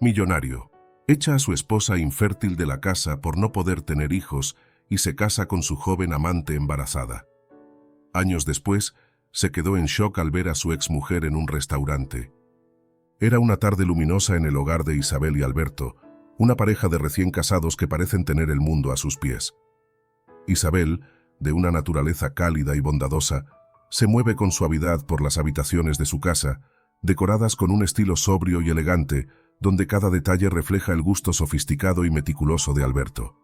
Millonario. Echa a su esposa infértil de la casa por no poder tener hijos y se casa con su joven amante embarazada. Años después, se quedó en shock al ver a su exmujer en un restaurante. Era una tarde luminosa en el hogar de Isabel y Alberto, una pareja de recién casados que parecen tener el mundo a sus pies. Isabel, de una naturaleza cálida y bondadosa, se mueve con suavidad por las habitaciones de su casa, decoradas con un estilo sobrio y elegante, donde cada detalle refleja el gusto sofisticado y meticuloso de Alberto.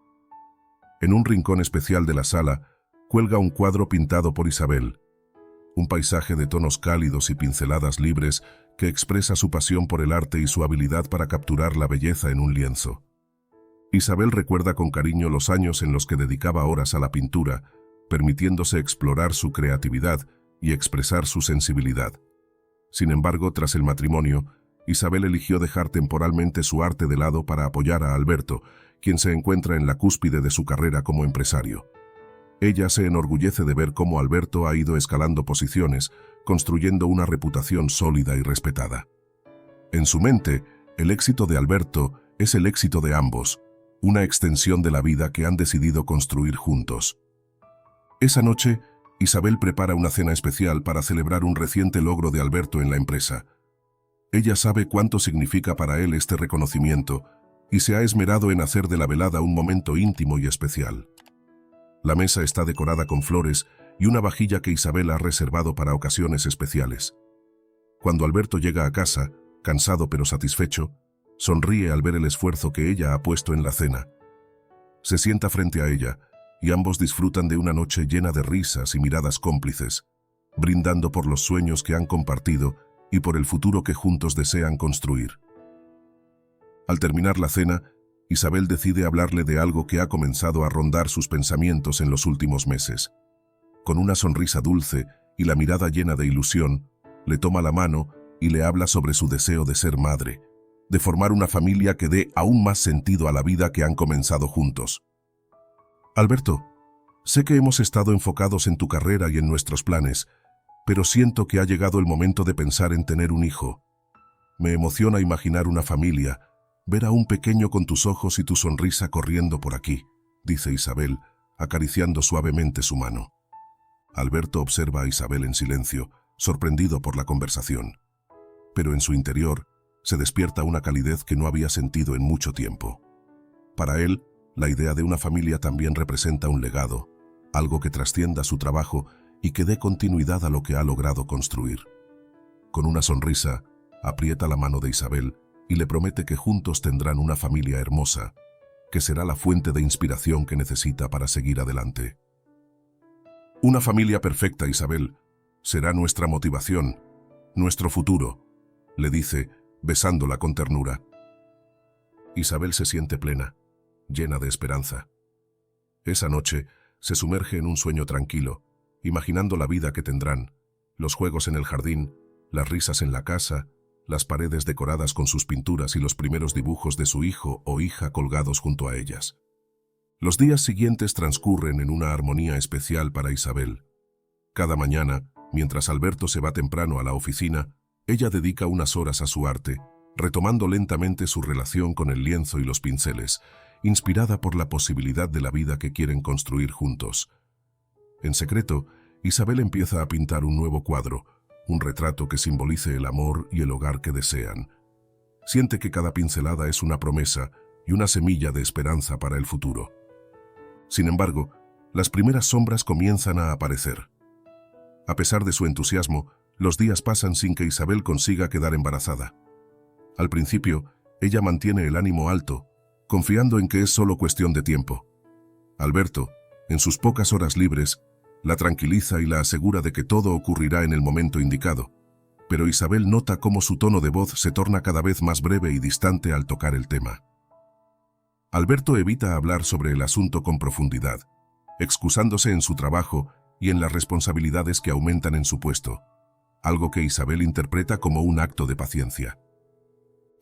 En un rincón especial de la sala, cuelga un cuadro pintado por Isabel, un paisaje de tonos cálidos y pinceladas libres que expresa su pasión por el arte y su habilidad para capturar la belleza en un lienzo. Isabel recuerda con cariño los años en los que dedicaba horas a la pintura, permitiéndose explorar su creatividad y expresar su sensibilidad. Sin embargo, tras el matrimonio, Isabel eligió dejar temporalmente su arte de lado para apoyar a Alberto, quien se encuentra en la cúspide de su carrera como empresario. Ella se enorgullece de ver cómo Alberto ha ido escalando posiciones, construyendo una reputación sólida y respetada. En su mente, el éxito de Alberto es el éxito de ambos, una extensión de la vida que han decidido construir juntos. Esa noche, Isabel prepara una cena especial para celebrar un reciente logro de Alberto en la empresa. Ella sabe cuánto significa para él este reconocimiento y se ha esmerado en hacer de la velada un momento íntimo y especial. La mesa está decorada con flores y una vajilla que Isabel ha reservado para ocasiones especiales. Cuando Alberto llega a casa, cansado pero satisfecho, sonríe al ver el esfuerzo que ella ha puesto en la cena. Se sienta frente a ella y ambos disfrutan de una noche llena de risas y miradas cómplices, brindando por los sueños que han compartido y por el futuro que juntos desean construir. Al terminar la cena, Isabel decide hablarle de algo que ha comenzado a rondar sus pensamientos en los últimos meses. Con una sonrisa dulce y la mirada llena de ilusión, le toma la mano y le habla sobre su deseo de ser madre, de formar una familia que dé aún más sentido a la vida que han comenzado juntos. Alberto, sé que hemos estado enfocados en tu carrera y en nuestros planes, pero siento que ha llegado el momento de pensar en tener un hijo. Me emociona imaginar una familia, ver a un pequeño con tus ojos y tu sonrisa corriendo por aquí, dice Isabel, acariciando suavemente su mano. Alberto observa a Isabel en silencio, sorprendido por la conversación. Pero en su interior se despierta una calidez que no había sentido en mucho tiempo. Para él, la idea de una familia también representa un legado, algo que trascienda su trabajo y que dé continuidad a lo que ha logrado construir. Con una sonrisa, aprieta la mano de Isabel y le promete que juntos tendrán una familia hermosa, que será la fuente de inspiración que necesita para seguir adelante. Una familia perfecta, Isabel, será nuestra motivación, nuestro futuro, le dice, besándola con ternura. Isabel se siente plena, llena de esperanza. Esa noche se sumerge en un sueño tranquilo, imaginando la vida que tendrán, los juegos en el jardín, las risas en la casa, las paredes decoradas con sus pinturas y los primeros dibujos de su hijo o hija colgados junto a ellas. Los días siguientes transcurren en una armonía especial para Isabel. Cada mañana, mientras Alberto se va temprano a la oficina, ella dedica unas horas a su arte, retomando lentamente su relación con el lienzo y los pinceles, inspirada por la posibilidad de la vida que quieren construir juntos. En secreto, Isabel empieza a pintar un nuevo cuadro, un retrato que simbolice el amor y el hogar que desean. Siente que cada pincelada es una promesa y una semilla de esperanza para el futuro. Sin embargo, las primeras sombras comienzan a aparecer. A pesar de su entusiasmo, los días pasan sin que Isabel consiga quedar embarazada. Al principio, ella mantiene el ánimo alto, confiando en que es solo cuestión de tiempo. Alberto, en sus pocas horas libres, la tranquiliza y la asegura de que todo ocurrirá en el momento indicado, pero Isabel nota cómo su tono de voz se torna cada vez más breve y distante al tocar el tema. Alberto evita hablar sobre el asunto con profundidad, excusándose en su trabajo y en las responsabilidades que aumentan en su puesto, algo que Isabel interpreta como un acto de paciencia.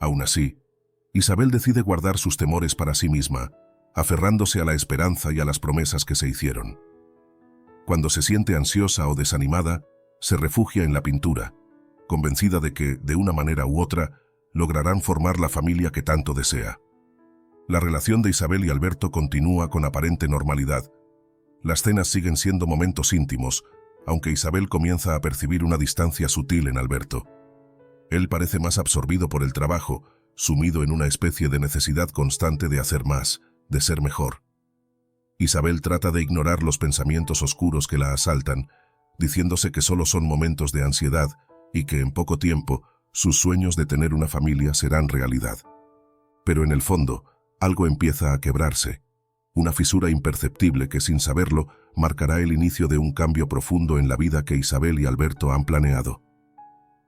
Aún así, Isabel decide guardar sus temores para sí misma, aferrándose a la esperanza y a las promesas que se hicieron. Cuando se siente ansiosa o desanimada, se refugia en la pintura, convencida de que, de una manera u otra, lograrán formar la familia que tanto desea. La relación de Isabel y Alberto continúa con aparente normalidad. Las cenas siguen siendo momentos íntimos, aunque Isabel comienza a percibir una distancia sutil en Alberto. Él parece más absorbido por el trabajo, sumido en una especie de necesidad constante de hacer más, de ser mejor. Isabel trata de ignorar los pensamientos oscuros que la asaltan, diciéndose que solo son momentos de ansiedad y que en poco tiempo sus sueños de tener una familia serán realidad. Pero en el fondo, algo empieza a quebrarse, una fisura imperceptible que sin saberlo marcará el inicio de un cambio profundo en la vida que Isabel y Alberto han planeado.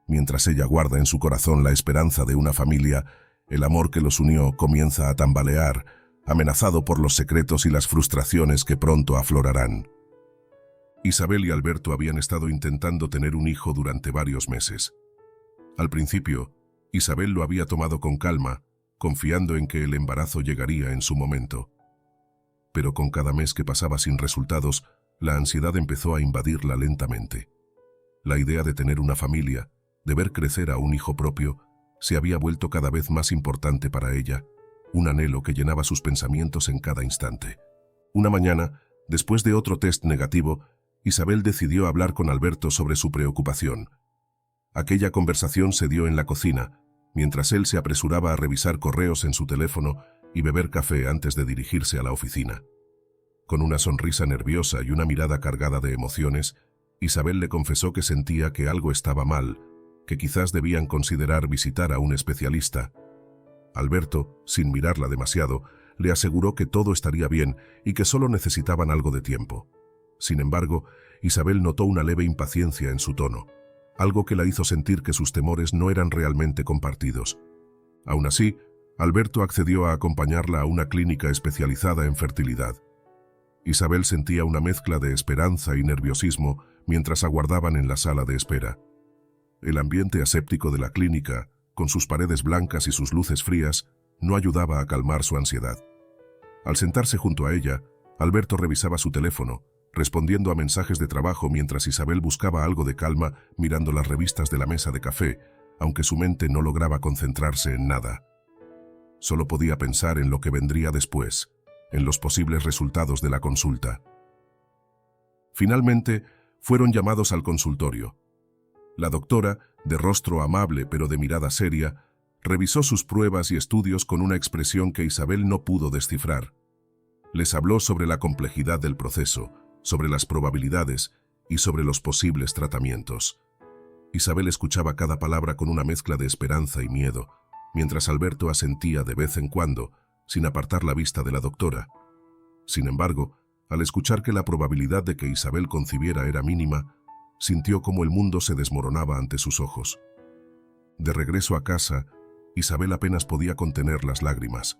Mientras ella guarda en su corazón la esperanza de una familia, el amor que los unió comienza a tambalear, amenazado por los secretos y las frustraciones que pronto aflorarán. Isabel y Alberto habían estado intentando tener un hijo durante varios meses. Al principio, Isabel lo había tomado con calma, confiando en que el embarazo llegaría en su momento. Pero con cada mes que pasaba sin resultados, la ansiedad empezó a invadirla lentamente. La idea de tener una familia, de ver crecer a un hijo propio, se había vuelto cada vez más importante para ella, un anhelo que llenaba sus pensamientos en cada instante. Una mañana, después de otro test negativo, Isabel decidió hablar con Alberto sobre su preocupación. Aquella conversación se dio en la cocina, mientras él se apresuraba a revisar correos en su teléfono y beber café antes de dirigirse a la oficina. Con una sonrisa nerviosa y una mirada cargada de emociones, Isabel le confesó que sentía que algo estaba mal, que quizás debían considerar visitar a un especialista. Alberto, sin mirarla demasiado, le aseguró que todo estaría bien y que solo necesitaban algo de tiempo. Sin embargo, Isabel notó una leve impaciencia en su tono, algo que la hizo sentir que sus temores no eran realmente compartidos. Aún así, Alberto accedió a acompañarla a una clínica especializada en fertilidad. Isabel sentía una mezcla de esperanza y nerviosismo mientras aguardaban en la sala de espera. El ambiente aséptico de la clínica, con sus paredes blancas y sus luces frías, no ayudaba a calmar su ansiedad. Al sentarse junto a ella, Alberto revisaba su teléfono, respondiendo a mensajes de trabajo mientras Isabel buscaba algo de calma mirando las revistas de la mesa de café, aunque su mente no lograba concentrarse en nada. Solo podía pensar en lo que vendría después, en los posibles resultados de la consulta. Finalmente, fueron llamados al consultorio. La doctora, de rostro amable pero de mirada seria, revisó sus pruebas y estudios con una expresión que Isabel no pudo descifrar. Les habló sobre la complejidad del proceso, sobre las probabilidades y sobre los posibles tratamientos. Isabel escuchaba cada palabra con una mezcla de esperanza y miedo, mientras Alberto asentía de vez en cuando, sin apartar la vista de la doctora. Sin embargo, al escuchar que la probabilidad de que Isabel concibiera era mínima, sintió como el mundo se desmoronaba ante sus ojos. De regreso a casa, Isabel apenas podía contener las lágrimas.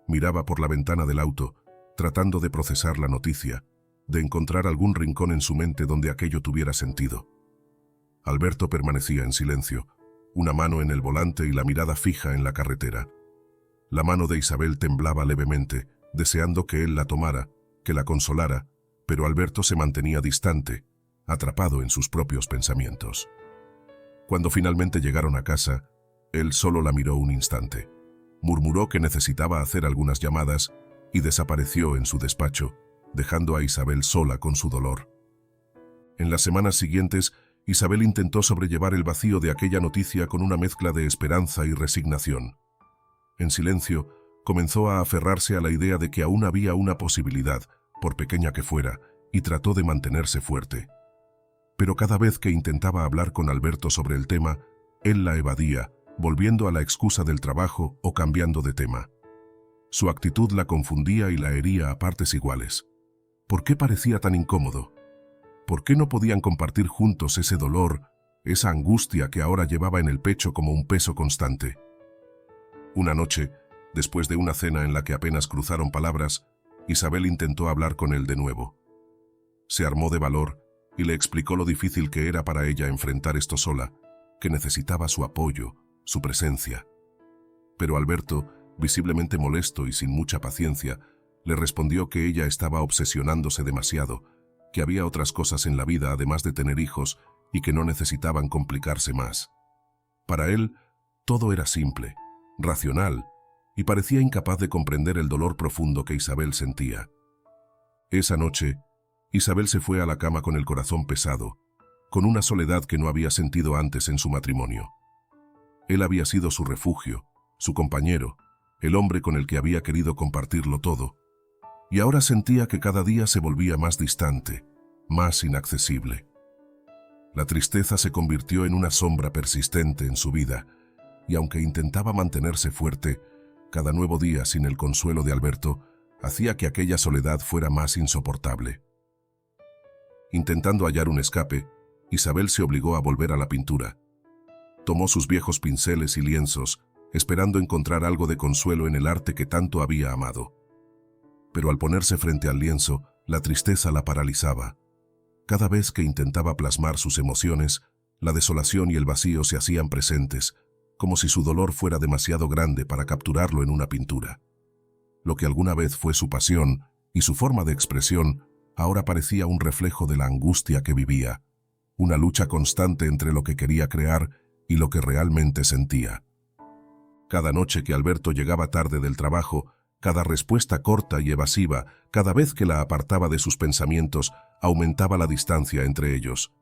Miraba por la ventana del auto, tratando de procesar la noticia, de encontrar algún rincón en su mente donde aquello tuviera sentido. Alberto permanecía en silencio, una mano en el volante y la mirada fija en la carretera. La mano de Isabel temblaba levemente, deseando que él la tomara, que la consolara, pero Alberto se mantenía distante, atrapado en sus propios pensamientos. Cuando finalmente llegaron a casa, él solo la miró un instante. Murmuró que necesitaba hacer algunas llamadas y desapareció en su despacho, dejando a Isabel sola con su dolor. En las semanas siguientes, Isabel intentó sobrellevar el vacío de aquella noticia con una mezcla de esperanza y resignación. En silencio, comenzó a aferrarse a la idea de que aún había una posibilidad, por pequeña que fuera, y trató de mantenerse fuerte. Pero cada vez que intentaba hablar con Alberto sobre el tema, él la evadía, volviendo a la excusa del trabajo o cambiando de tema. Su actitud la confundía y la hería a partes iguales. ¿Por qué parecía tan incómodo? ¿Por qué no podían compartir juntos ese dolor, esa angustia que ahora llevaba en el pecho como un peso constante? Una noche, después de una cena en la que apenas cruzaron palabras, Isabel intentó hablar con él de nuevo. Se armó de valor y le explicó lo difícil que era para ella enfrentar esto sola, que necesitaba su apoyo, su presencia. Pero Alberto, visiblemente molesto y sin mucha paciencia, le respondió que ella estaba obsesionándose demasiado, que había otras cosas en la vida además de tener hijos y que no necesitaban complicarse más. Para él, Todo era simple, racional, y parecía incapaz de comprender el dolor profundo que Isabel sentía. Esa noche, Isabel se fue a la cama con el corazón pesado, con una soledad que no había sentido antes en su matrimonio. Él había sido su refugio, su compañero, el hombre con el que había querido compartirlo todo, y ahora sentía que cada día se volvía más distante, más inaccesible. La tristeza se convirtió en una sombra persistente en su vida, y aunque intentaba mantenerse fuerte, cada nuevo día sin el consuelo de Alberto hacía que aquella soledad fuera más insoportable. Intentando hallar un escape, Isabel se obligó a volver a la pintura. Tomó sus viejos pinceles y lienzos, esperando encontrar algo de consuelo en el arte que tanto había amado. Pero al ponerse frente al lienzo, la tristeza la paralizaba. Cada vez que intentaba plasmar sus emociones, la desolación y el vacío se hacían presentes, como si su dolor fuera demasiado grande para capturarlo en una pintura. Lo que alguna vez fue su pasión y su forma de expresión, ahora parecía un reflejo de la angustia que vivía, una lucha constante entre lo que quería crear y lo que realmente sentía. Cada noche que Alberto llegaba tarde del trabajo, cada respuesta corta y evasiva, cada vez que la apartaba de sus pensamientos, aumentaba la distancia entre ellos.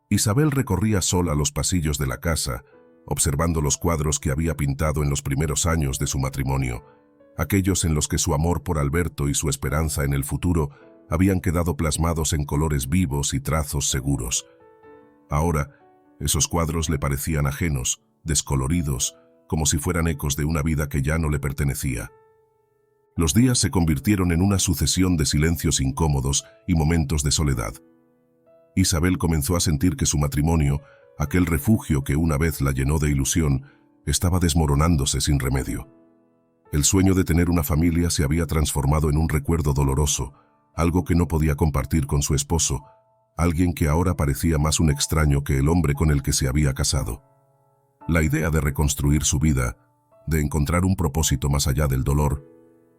Isabel recorría sola los pasillos de la casa, observando los cuadros que había pintado en los primeros años de su matrimonio, aquellos en los que su amor por Alberto y su esperanza en el futuro habían quedado plasmados en colores vivos y trazos seguros. Ahora, esos cuadros le parecían ajenos, descoloridos, como si fueran ecos de una vida que ya no le pertenecía. Los días se convirtieron en una sucesión de silencios incómodos y momentos de soledad. Isabel comenzó a sentir que su matrimonio, aquel refugio que una vez la llenó de ilusión, estaba desmoronándose sin remedio. El sueño de tener una familia se había transformado en un recuerdo doloroso, algo que no podía compartir con su esposo, alguien que ahora parecía más un extraño que el hombre con el que se había casado. La idea de reconstruir su vida, de encontrar un propósito más allá del dolor,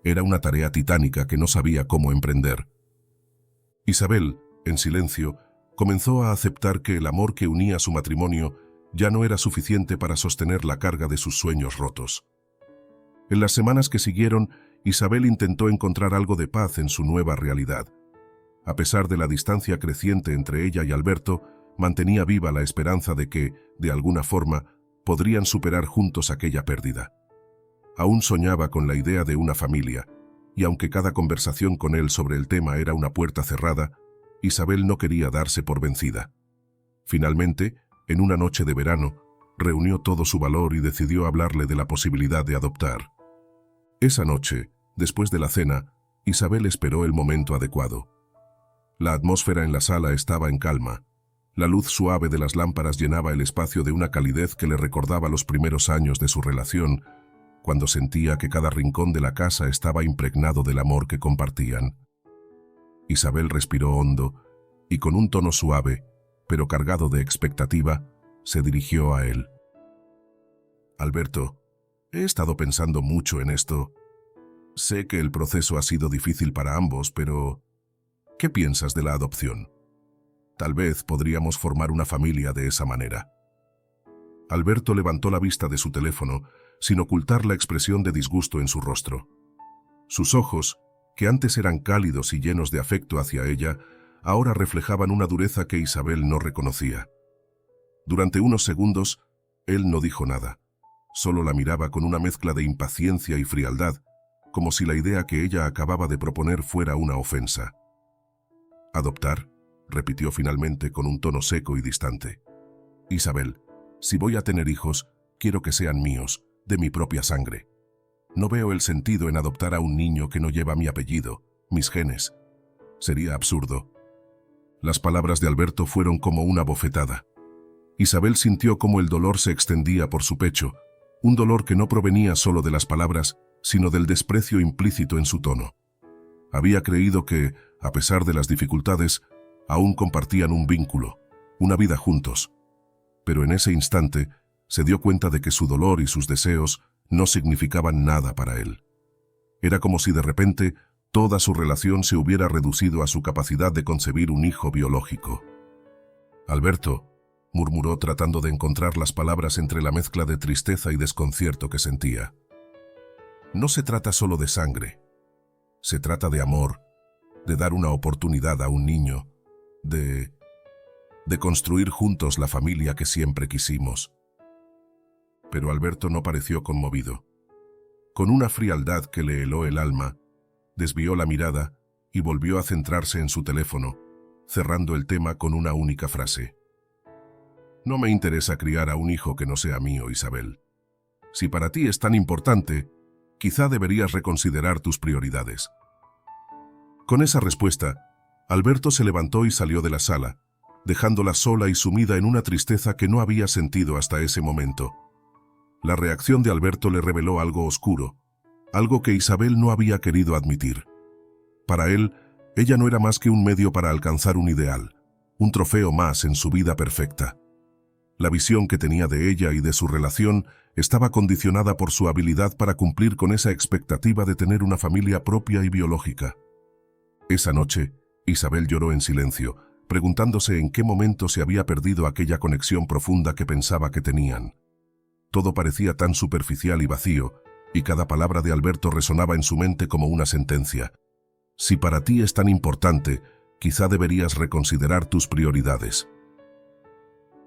era una tarea titánica que no sabía cómo emprender. Isabel, en silencio, comenzó a aceptar que el amor que unía su matrimonio ya no era suficiente para sostener la carga de sus sueños rotos. En las semanas que siguieron, Isabel intentó encontrar algo de paz en su nueva realidad. A pesar de la distancia creciente entre ella y Alberto, mantenía viva la esperanza de que, de alguna forma, podrían superar juntos aquella pérdida. Aún soñaba con la idea de una familia, y aunque cada conversación con él sobre el tema era una puerta cerrada, Isabel no quería darse por vencida. Finalmente, en una noche de verano, reunió todo su valor y decidió hablarle de la posibilidad de adoptar. Esa noche, después de la cena, Isabel esperó el momento adecuado. La atmósfera en la sala estaba en calma. La luz suave de las lámparas llenaba el espacio de una calidez que le recordaba los primeros años de su relación, cuando sentía que cada rincón de la casa estaba impregnado del amor que compartían. Isabel respiró hondo y con un tono suave, pero cargado de expectativa, se dirigió a él. Alberto, he estado pensando mucho en esto. Sé que el proceso ha sido difícil para ambos, pero ¿qué piensas de la adopción? Tal vez podríamos formar una familia de esa manera. Alberto levantó la vista de su teléfono, sin ocultar la expresión de disgusto en su rostro. Sus ojos, que antes eran cálidos y llenos de afecto hacia ella, ahora reflejaban una dureza que Isabel no reconocía. Durante unos segundos, él no dijo nada. Solo la miraba con una mezcla de impaciencia y frialdad, como si la idea que ella acababa de proponer fuera una ofensa. «¿Adoptar?», repitió finalmente con un tono seco y distante. «Isabel, si voy a tener hijos, quiero que sean míos, de mi propia sangre. No veo el sentido en adoptar a un niño que no lleva mi apellido, mis genes. Sería absurdo». Las palabras de Alberto fueron como una bofetada. Isabel sintió cómo el dolor se extendía por su pecho, un dolor que no provenía solo de las palabras, sino del desprecio implícito en su tono. Había creído que, a pesar de las dificultades, aún compartían un vínculo, una vida juntos. Pero en ese instante se dio cuenta de que su dolor y sus deseos no significaban nada para él. Era como si de repente toda su relación se hubiera reducido a su capacidad de concebir un hijo biológico. «Alberto, murmuró tratando de encontrar las palabras entre la mezcla de tristeza y desconcierto que sentía. No se trata solo de sangre. Se trata de amor, de dar una oportunidad a un niño, de construir juntos la familia que siempre quisimos. Pero Alberto no pareció conmovido. Con una frialdad que le heló el alma, desvió la mirada y volvió a centrarse en su teléfono, cerrando el tema con una única frase. No me interesa criar a un hijo que no sea mío, Isabel. Si para ti es tan importante, quizá deberías reconsiderar tus prioridades. Con esa respuesta, Alberto se levantó y salió de la sala, dejándola sola y sumida en una tristeza que no había sentido hasta ese momento. La reacción de Alberto le reveló algo oscuro, algo que Isabel no había querido admitir. Para él, ella no era más que un medio para alcanzar un ideal, un trofeo más en su vida perfecta. La visión que tenía de ella y de su relación estaba condicionada por su habilidad para cumplir con esa expectativa de tener una familia propia y biológica. Esa noche, Isabel lloró en silencio, preguntándose en qué momento se había perdido aquella conexión profunda que pensaba que tenían. Todo parecía tan superficial y vacío, y cada palabra de Alberto resonaba en su mente como una sentencia. Si para ti es tan importante, quizá deberías reconsiderar tus prioridades.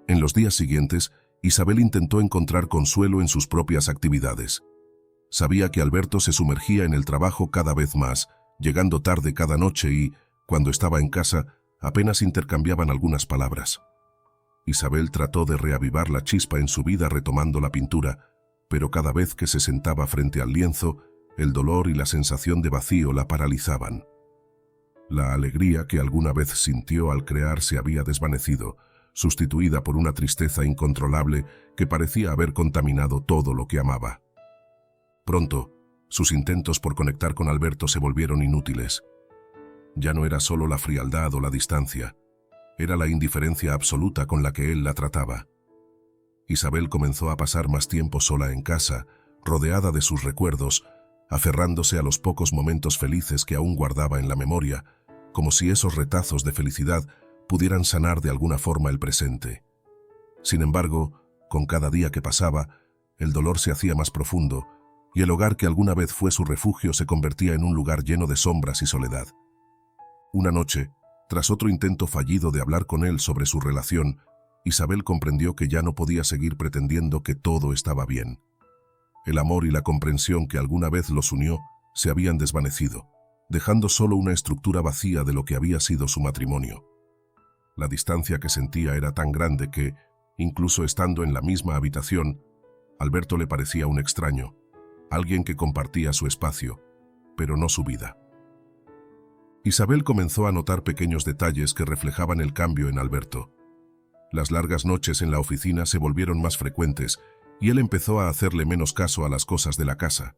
En los días siguientes, Isabel intentó encontrar consuelo en sus propias actividades. Sabía que Alberto se sumergía en el trabajo cada vez más, llegando tarde cada noche y, cuando estaba en casa, apenas intercambiaban algunas palabras. Isabel trató de reavivar la chispa en su vida retomando la pintura, pero cada vez que se sentaba frente al lienzo, el dolor y la sensación de vacío la paralizaban. La alegría que alguna vez sintió al crear se había desvanecido, sustituida por una tristeza incontrolable que parecía haber contaminado todo lo que amaba. Pronto, sus intentos por conectar con Alberto se volvieron inútiles. Ya no era solo la frialdad o la distancia, era la indiferencia absoluta con la que él la trataba. Isabel comenzó a pasar más tiempo sola en casa, rodeada de sus recuerdos, aferrándose a los pocos momentos felices que aún guardaba en la memoria, como si esos retazos de felicidad pudieran sanar de alguna forma el presente. Sin embargo, con cada día que pasaba, el dolor se hacía más profundo, y el hogar que alguna vez fue su refugio se convertía en un lugar lleno de sombras y soledad. Una noche, tras otro intento fallido de hablar con él sobre su relación, Isabel comprendió que ya no podía seguir pretendiendo que todo estaba bien. El amor y la comprensión que alguna vez los unió se habían desvanecido, dejando solo una estructura vacía de lo que había sido su matrimonio. La distancia que sentía era tan grande que, incluso estando en la misma habitación, Alberto le parecía un extraño, alguien que compartía su espacio, pero no su vida. Isabel comenzó a notar pequeños detalles que reflejaban el cambio en Alberto. Las largas noches en la oficina se volvieron más frecuentes y él empezó a hacerle menos caso a las cosas de la casa.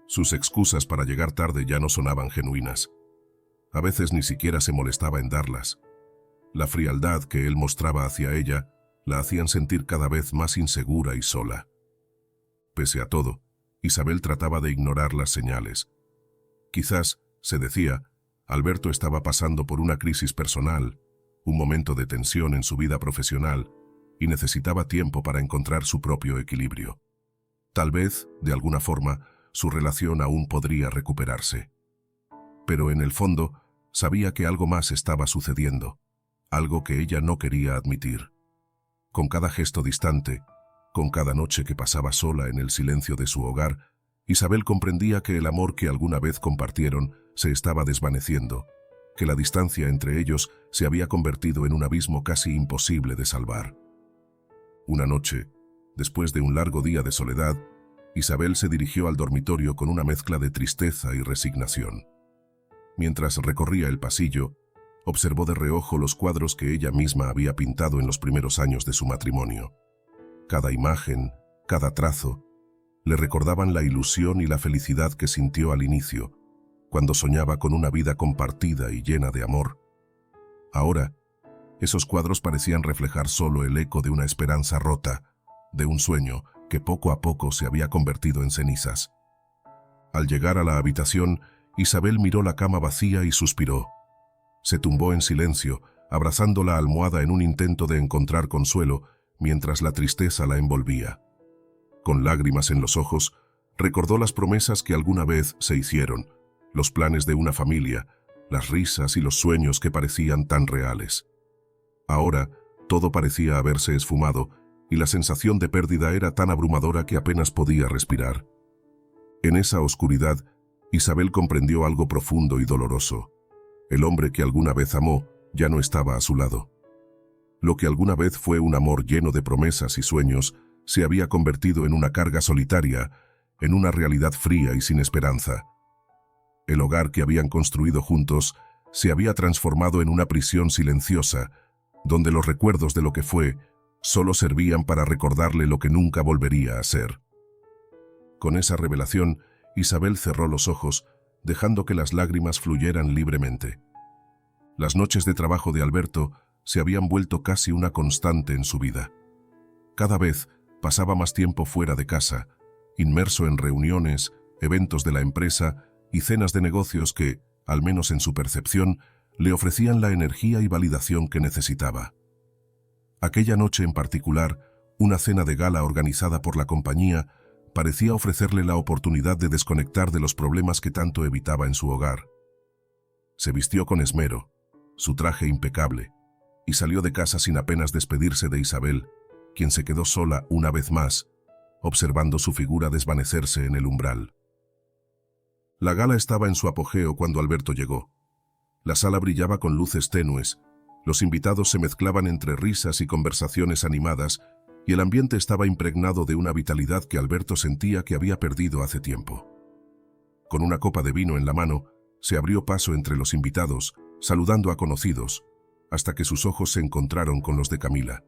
Sus excusas para llegar tarde ya no sonaban genuinas. A veces ni siquiera se molestaba en darlas. La frialdad que él mostraba hacia ella la hacían sentir cada vez más insegura y sola. Pese a todo, Isabel trataba de ignorar las señales. Quizás, se decía, Alberto estaba pasando por una crisis personal, un momento de tensión en su vida profesional, y necesitaba tiempo para encontrar su propio equilibrio. Tal vez, de alguna forma, su relación aún podría recuperarse. Pero en el fondo, sabía que algo más estaba sucediendo, algo que ella no quería admitir. Con cada gesto distante, con cada noche que pasaba sola en el silencio de su hogar, Isabel comprendía que el amor que alguna vez compartieron se estaba desvaneciendo, que la distancia entre ellos se había convertido en un abismo casi imposible de salvar. Una noche, después de un largo día de soledad, Isabel se dirigió al dormitorio con una mezcla de tristeza y resignación. Mientras recorría el pasillo, observó de reojo los cuadros que ella misma había pintado en los primeros años de su matrimonio. Cada imagen, cada trazo, le recordaban la ilusión y la felicidad que sintió al inicio, cuando soñaba con una vida compartida y llena de amor. Ahora, esos cuadros parecían reflejar solo el eco de una esperanza rota, de un sueño que poco a poco se había convertido en cenizas. Al llegar a la habitación, Isabel miró la cama vacía y suspiró. Se tumbó en silencio, abrazando la almohada en un intento de encontrar consuelo, mientras la tristeza la envolvía. Con lágrimas en los ojos, recordó las promesas que alguna vez se hicieron, los planes de una familia, las risas y los sueños que parecían tan reales. Ahora, todo parecía haberse esfumado, y la sensación de pérdida era tan abrumadora que apenas podía respirar. En esa oscuridad, Isabel comprendió algo profundo y doloroso. El hombre que alguna vez amó ya no estaba a su lado. Lo que alguna vez fue un amor lleno de promesas y sueños se había convertido en una carga solitaria, en una realidad fría y sin esperanza. El hogar que habían construido juntos se había transformado en una prisión silenciosa, donde los recuerdos de lo que fue solo servían para recordarle lo que nunca volvería a ser. Con esa revelación, Isabel cerró los ojos, dejando que las lágrimas fluyeran libremente. Las noches de trabajo de Alberto se habían vuelto casi una constante en su vida. Cada vez pasaba más tiempo fuera de casa, inmerso en reuniones, eventos de la empresa y cenas de negocios que, al menos en su percepción, le ofrecían la energía y validación que necesitaba. Aquella noche en particular, una cena de gala organizada por la compañía parecía ofrecerle la oportunidad de desconectar de los problemas que tanto evitaba en su hogar. Se vistió con esmero, su traje impecable, y salió de casa sin apenas despedirse de Isabel, quien se quedó sola una vez más, observando su figura desvanecerse en el umbral. La gala estaba en su apogeo cuando Alberto llegó. La sala brillaba con luces tenues, los invitados se mezclaban entre risas y conversaciones animadas, y el ambiente estaba impregnado de una vitalidad que Alberto sentía que había perdido hace tiempo. Con una copa de vino en la mano, se abrió paso entre los invitados, saludando a conocidos, hasta que sus ojos se encontraron con los de Camila.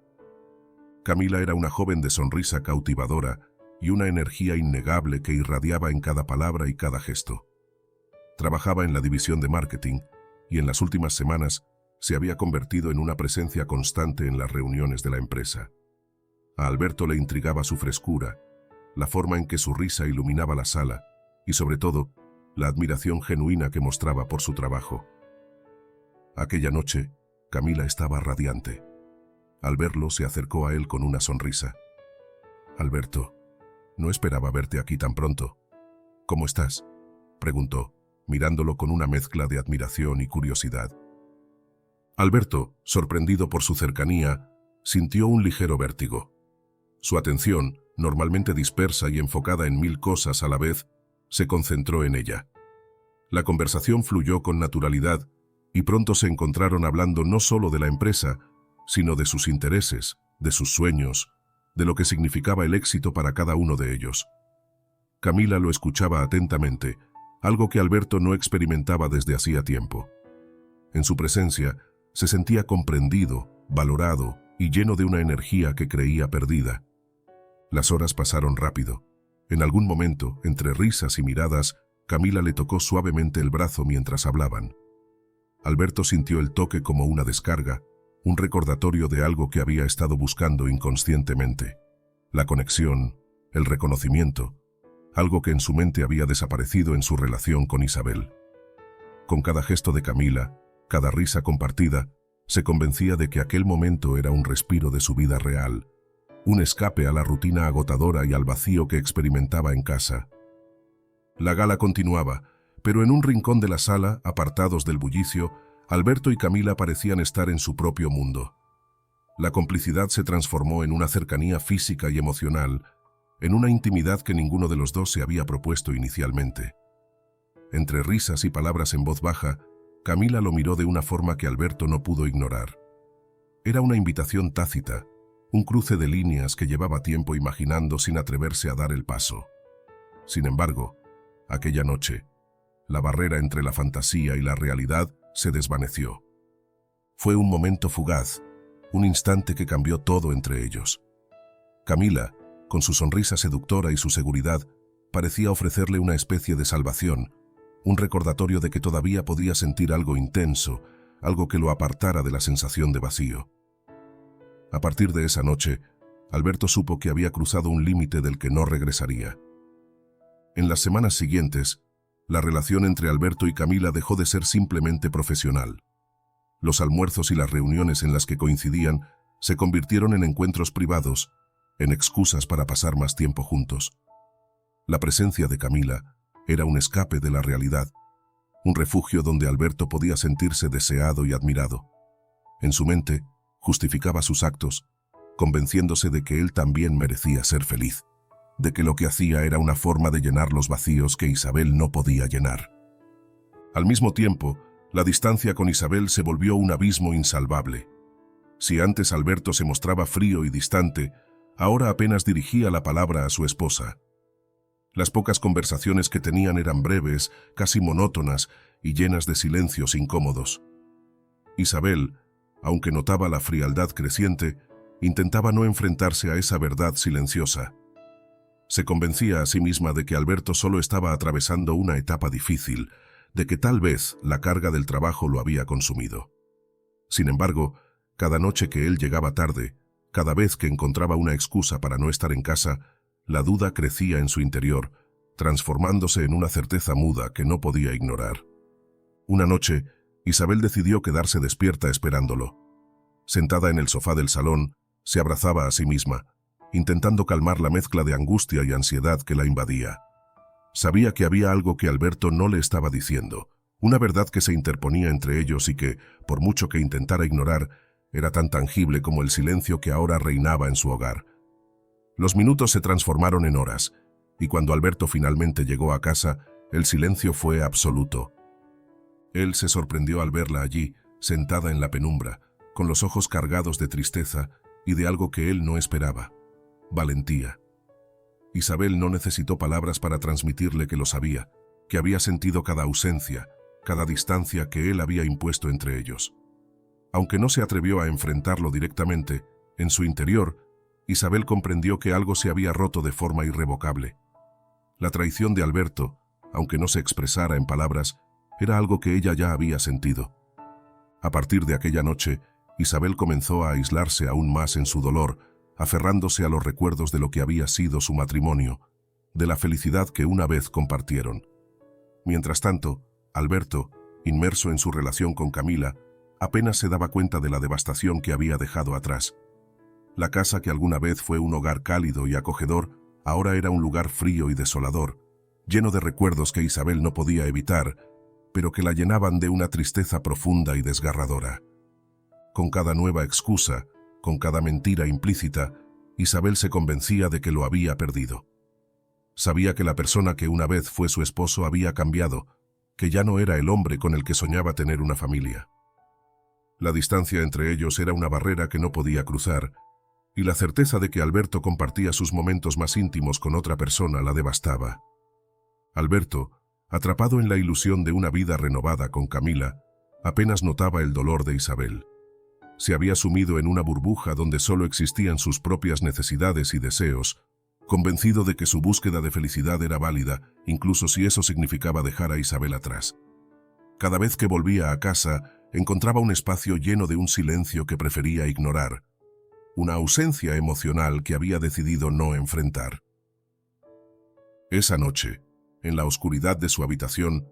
Camila era una joven de sonrisa cautivadora y una energía innegable que irradiaba en cada palabra y cada gesto. Trabajaba en la división de marketing y en las últimas semanas se había convertido en una presencia constante en las reuniones de la empresa. A Alberto le intrigaba su frescura, la forma en que su risa iluminaba la sala y, sobre todo, la admiración genuina que mostraba por su trabajo. Aquella noche, Camila estaba radiante. Al verlo, se acercó a él con una sonrisa. «Alberto, no esperaba verte aquí tan pronto. ¿Cómo estás?», preguntó, mirándolo con una mezcla de admiración y curiosidad. Alberto, sorprendido por su cercanía, sintió un ligero vértigo. Su atención, normalmente dispersa y enfocada en mil cosas a la vez, se concentró en ella. La conversación fluyó con naturalidad y pronto se encontraron hablando no solo de la empresa, sino de sus intereses, de sus sueños, de lo que significaba el éxito para cada uno de ellos. Camila lo escuchaba atentamente, algo que Alberto no experimentaba desde hacía tiempo. En su presencia, se sentía comprendido, valorado y lleno de una energía que creía perdida. Las horas pasaron rápido. En algún momento, entre risas y miradas, Camila le tocó suavemente el brazo mientras hablaban. Alberto sintió el toque como una descarga, un recordatorio de algo que había estado buscando inconscientemente. La conexión, el reconocimiento, algo que en su mente había desaparecido en su relación con Isabel. Con cada gesto de Camila, cada risa compartida, se convencía de que aquel momento era un respiro de su vida real, un escape a la rutina agotadora y al vacío que experimentaba en casa. La gala continuaba, pero en un rincón de la sala, apartados del bullicio, Alberto y Camila parecían estar en su propio mundo. La complicidad se transformó en una cercanía física y emocional, en una intimidad que ninguno de los dos se había propuesto inicialmente. Entre risas y palabras en voz baja, Camila lo miró de una forma que Alberto no pudo ignorar. Era una invitación tácita, un cruce de líneas que llevaba tiempo imaginando sin atreverse a dar el paso. Sin embargo, aquella noche, la barrera entre la fantasía y la realidad se desvaneció. Fue un momento fugaz, un instante que cambió todo entre ellos. Camila, con su sonrisa seductora y su seguridad, parecía ofrecerle una especie de salvación, un recordatorio de que todavía podía sentir algo intenso, algo que lo apartara de la sensación de vacío. A partir de esa noche, Alberto supo que había cruzado un límite del que no regresaría. En las semanas siguientes, la relación entre Alberto y Camila dejó de ser simplemente profesional. Los almuerzos y las reuniones en las que coincidían se convirtieron en encuentros privados, en excusas para pasar más tiempo juntos. La presencia de Camila era un escape de la realidad, un refugio donde Alberto podía sentirse deseado y admirado. En su mente, justificaba sus actos, convenciéndose de que él también merecía ser feliz, de que lo que hacía era una forma de llenar los vacíos que Isabel no podía llenar. Al mismo tiempo, la distancia con Isabel se volvió un abismo insalvable. Si antes Alberto se mostraba frío y distante, ahora apenas dirigía la palabra a su esposa. Las pocas conversaciones que tenían eran breves, casi monótonas y llenas de silencios incómodos. Isabel, aunque notaba la frialdad creciente, intentaba no enfrentarse a esa verdad silenciosa. Se convencía a sí misma de que Alberto solo estaba atravesando una etapa difícil, de que tal vez la carga del trabajo lo había consumido. Sin embargo, cada noche que él llegaba tarde, cada vez que encontraba una excusa para no estar en casa, la duda crecía en su interior, transformándose en una certeza muda que no podía ignorar. Una noche, Isabel decidió quedarse despierta esperándolo. Sentada en el sofá del salón, se abrazaba a sí misma, intentando calmar la mezcla de angustia y ansiedad que la invadía. Sabía que había algo que Alberto no le estaba diciendo, una verdad que se interponía entre ellos y que, por mucho que intentara ignorar, era tan tangible como el silencio que ahora reinaba en su hogar. Los minutos se transformaron en horas, y cuando Alberto finalmente llegó a casa, el silencio fue absoluto. Él se sorprendió al verla allí, sentada en la penumbra, con los ojos cargados de tristeza y de algo que él no esperaba: valentía. Isabel no necesitó palabras para transmitirle que lo sabía, que había sentido cada ausencia, cada distancia que él había impuesto entre ellos. Aunque no se atrevió a enfrentarlo directamente, en su interior, Isabel comprendió que algo se había roto de forma irrevocable. La traición de Alberto, aunque no se expresara en palabras, era algo que ella ya había sentido. A partir de aquella noche, Isabel comenzó a aislarse aún más en su dolor, aferrándose a los recuerdos de lo que había sido su matrimonio, de la felicidad que una vez compartieron. Mientras tanto, Alberto, inmerso en su relación con Camila, apenas se daba cuenta de la devastación que había dejado atrás. La casa que alguna vez fue un hogar cálido y acogedor, ahora era un lugar frío y desolador, lleno de recuerdos que Isabel no podía evitar, pero que la llenaban de una tristeza profunda y desgarradora. Con cada nueva excusa, con cada mentira implícita, Isabel se convencía de que lo había perdido. Sabía que la persona que una vez fue su esposo había cambiado, que ya no era el hombre con el que soñaba tener una familia. La distancia entre ellos era una barrera que no podía cruzar, y la certeza de que Alberto compartía sus momentos más íntimos con otra persona la devastaba. Alberto, atrapado en la ilusión de una vida renovada con Camila, apenas notaba el dolor de Isabel. Se había sumido en una burbuja donde solo existían sus propias necesidades y deseos, convencido de que su búsqueda de felicidad era válida, incluso si eso significaba dejar a Isabel atrás. Cada vez que volvía a casa, encontraba un espacio lleno de un silencio que prefería ignorar, una ausencia emocional que había decidido no enfrentar. Esa noche, en la oscuridad de su habitación,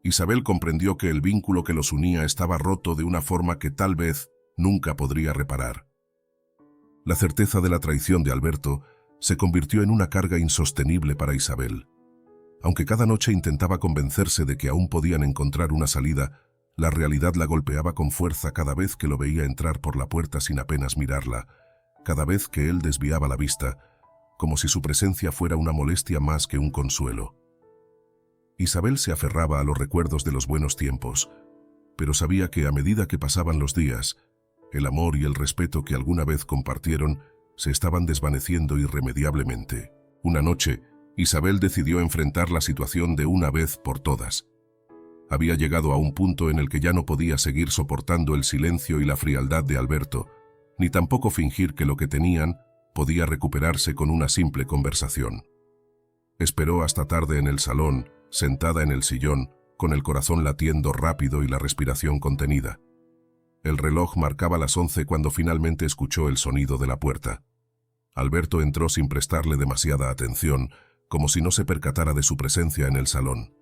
Isabel comprendió que el vínculo que los unía estaba roto de una forma que tal vez nunca podría reparar. La certeza de la traición de Alberto se convirtió en una carga insostenible para Isabel. Aunque cada noche intentaba convencerse de que aún podían encontrar una salida, la realidad la golpeaba con fuerza cada vez que lo veía entrar por la puerta sin apenas mirarla, cada vez que él desviaba la vista, como si su presencia fuera una molestia más que un consuelo. Isabel se aferraba a los recuerdos de los buenos tiempos, pero sabía que a medida que pasaban los días, el amor y el respeto que alguna vez compartieron se estaban desvaneciendo irremediablemente. Una noche, Isabel decidió enfrentar la situación de una vez por todas. Había llegado a un punto en el que ya no podía seguir soportando el silencio y la frialdad de Alberto, ni tampoco fingir que lo que tenían podía recuperarse con una simple conversación. Esperó hasta tarde en el salón, sentada en el sillón, con el corazón latiendo rápido y la respiración contenida. El reloj marcaba las 11 cuando finalmente escuchó el sonido de la puerta. Alberto entró sin prestarle demasiada atención, como si no se percatara de su presencia en el salón.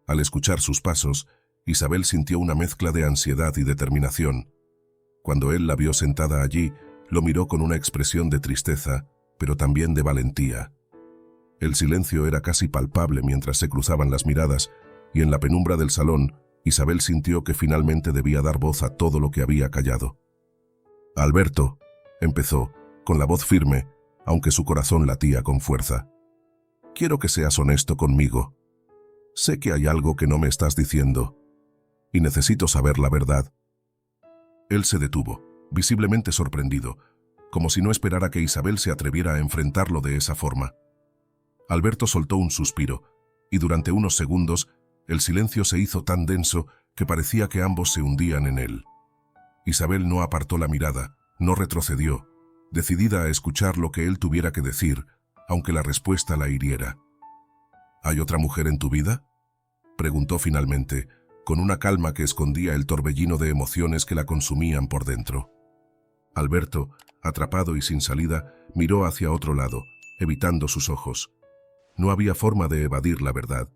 Al escuchar sus pasos, Isabel sintió una mezcla de ansiedad y determinación. Cuando él la vio sentada allí, lo miró con una expresión de tristeza, pero también de valentía. El silencio era casi palpable mientras se cruzaban las miradas, y en la penumbra del salón, Isabel sintió que finalmente debía dar voz a todo lo que había callado. «Alberto», empezó, con la voz firme, aunque su corazón latía con fuerza. «Quiero que seas honesto conmigo. Sé que hay algo que no me estás diciendo, y necesito saber la verdad». Él se detuvo, visiblemente sorprendido, como si no esperara que Isabel se atreviera a enfrentarlo de esa forma. Alberto soltó un suspiro, y durante unos segundos, el silencio se hizo tan denso que parecía que ambos se hundían en él. Isabel no apartó la mirada, no retrocedió, decidida a escuchar lo que él tuviera que decir, aunque la respuesta la hiriera. «¿Hay otra mujer en tu vida?», preguntó finalmente, con una calma que escondía el torbellino de emociones que la consumían por dentro. Alberto, atrapado y sin salida, miró hacia otro lado, evitando sus ojos. No había forma de evadir la verdad.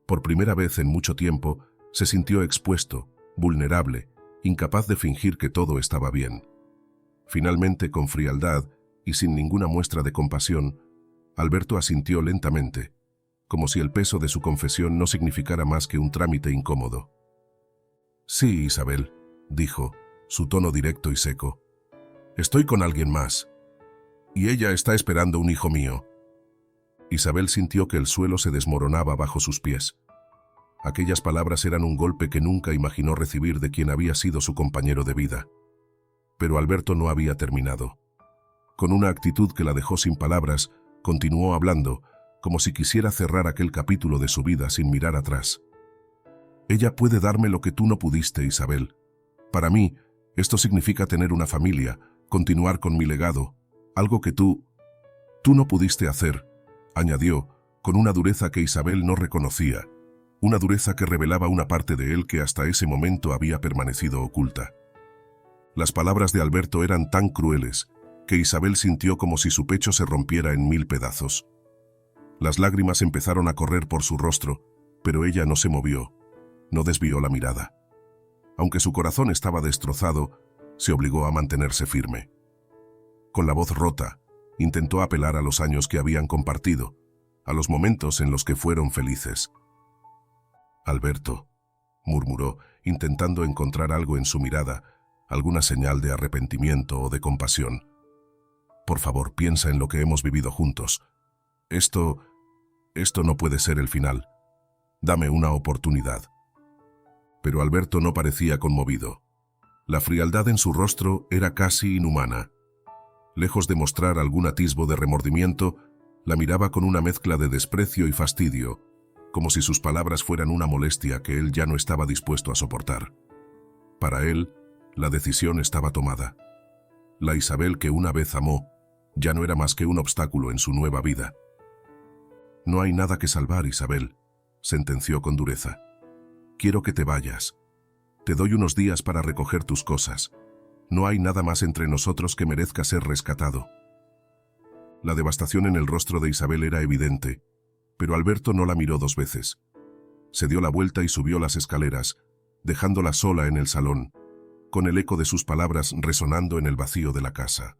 Por primera vez en mucho tiempo, se sintió expuesto, vulnerable, incapaz de fingir que todo estaba bien. Finalmente, con frialdad y sin ninguna muestra de compasión, Alberto asintió lentamente, como si el peso de su confesión no significara más que un trámite incómodo. «Sí, Isabel», dijo, su tono directo y seco. «Estoy con alguien más, y ella está esperando un hijo mío». Isabel sintió que el suelo se desmoronaba bajo sus pies. Aquellas palabras eran un golpe que nunca imaginó recibir de quien había sido su compañero de vida. Pero Alberto no había terminado. Con una actitud que la dejó sin palabras, continuó hablando, como si quisiera cerrar aquel capítulo de su vida sin mirar atrás. «Ella puede darme lo que tú no pudiste, Isabel. Para mí, esto significa tener una familia, continuar con mi legado, algo que tú no pudiste hacer», añadió, con una dureza que Isabel no reconocía, una dureza que revelaba una parte de él que hasta ese momento había permanecido oculta. Las palabras de Alberto eran tan crueles que Isabel sintió como si su pecho se rompiera en 1000 pedazos. Las lágrimas empezaron a correr por su rostro, pero ella no se movió, no desvió la mirada. Aunque su corazón estaba destrozado, se obligó a mantenerse firme. Con la voz rota, intentó apelar a los años que habían compartido, a los momentos en los que fueron felices. «Alberto», murmuró, intentando encontrar algo en su mirada, alguna señal de arrepentimiento o de compasión. «Por favor, piensa en lo que hemos vivido juntos. Esto no puede ser el final. Dame una oportunidad». Pero Alberto no parecía conmovido. La frialdad en su rostro era casi inhumana. Lejos de mostrar algún atisbo de remordimiento, la miraba con una mezcla de desprecio y fastidio, como si sus palabras fueran una molestia que él ya no estaba dispuesto a soportar. Para él, la decisión estaba tomada. La Isabel que una vez amó ya no era más que un obstáculo en su nueva vida. «No hay nada que salvar, Isabel», sentenció con dureza. «Quiero que te vayas. Te doy unos días para recoger tus cosas. No hay nada más entre nosotros que merezca ser rescatado». La devastación en el rostro de Isabel era evidente, pero Alberto no la miró 2 veces. Se dio la vuelta y subió las escaleras, dejándola sola en el salón, con el eco de sus palabras resonando en el vacío de la casa.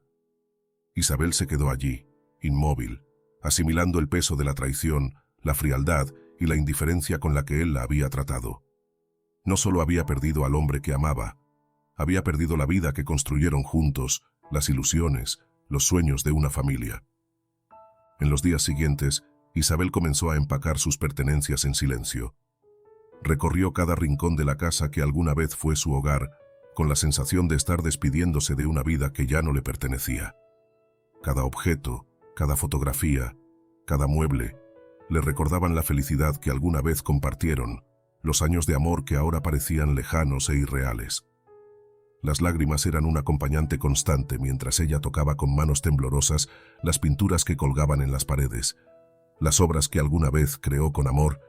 Isabel se quedó allí, inmóvil, asimilando el peso de la traición, la frialdad y la indiferencia con la que él la había tratado. No solo había perdido al hombre que amaba, había perdido la vida que construyeron juntos, las ilusiones, los sueños de una familia. En los días siguientes, Isabel comenzó a empacar sus pertenencias en silencio. Recorrió cada rincón de la casa que alguna vez fue su hogar, con la sensación de estar despidiéndose de una vida que ya no le pertenecía. Cada objeto, cada fotografía, cada mueble, le recordaban la felicidad que alguna vez compartieron, los años de amor que ahora parecían lejanos e irreales. Las lágrimas eran un acompañante constante mientras ella tocaba con manos temblorosas las pinturas que colgaban en las paredes, las obras que alguna vez creó con amor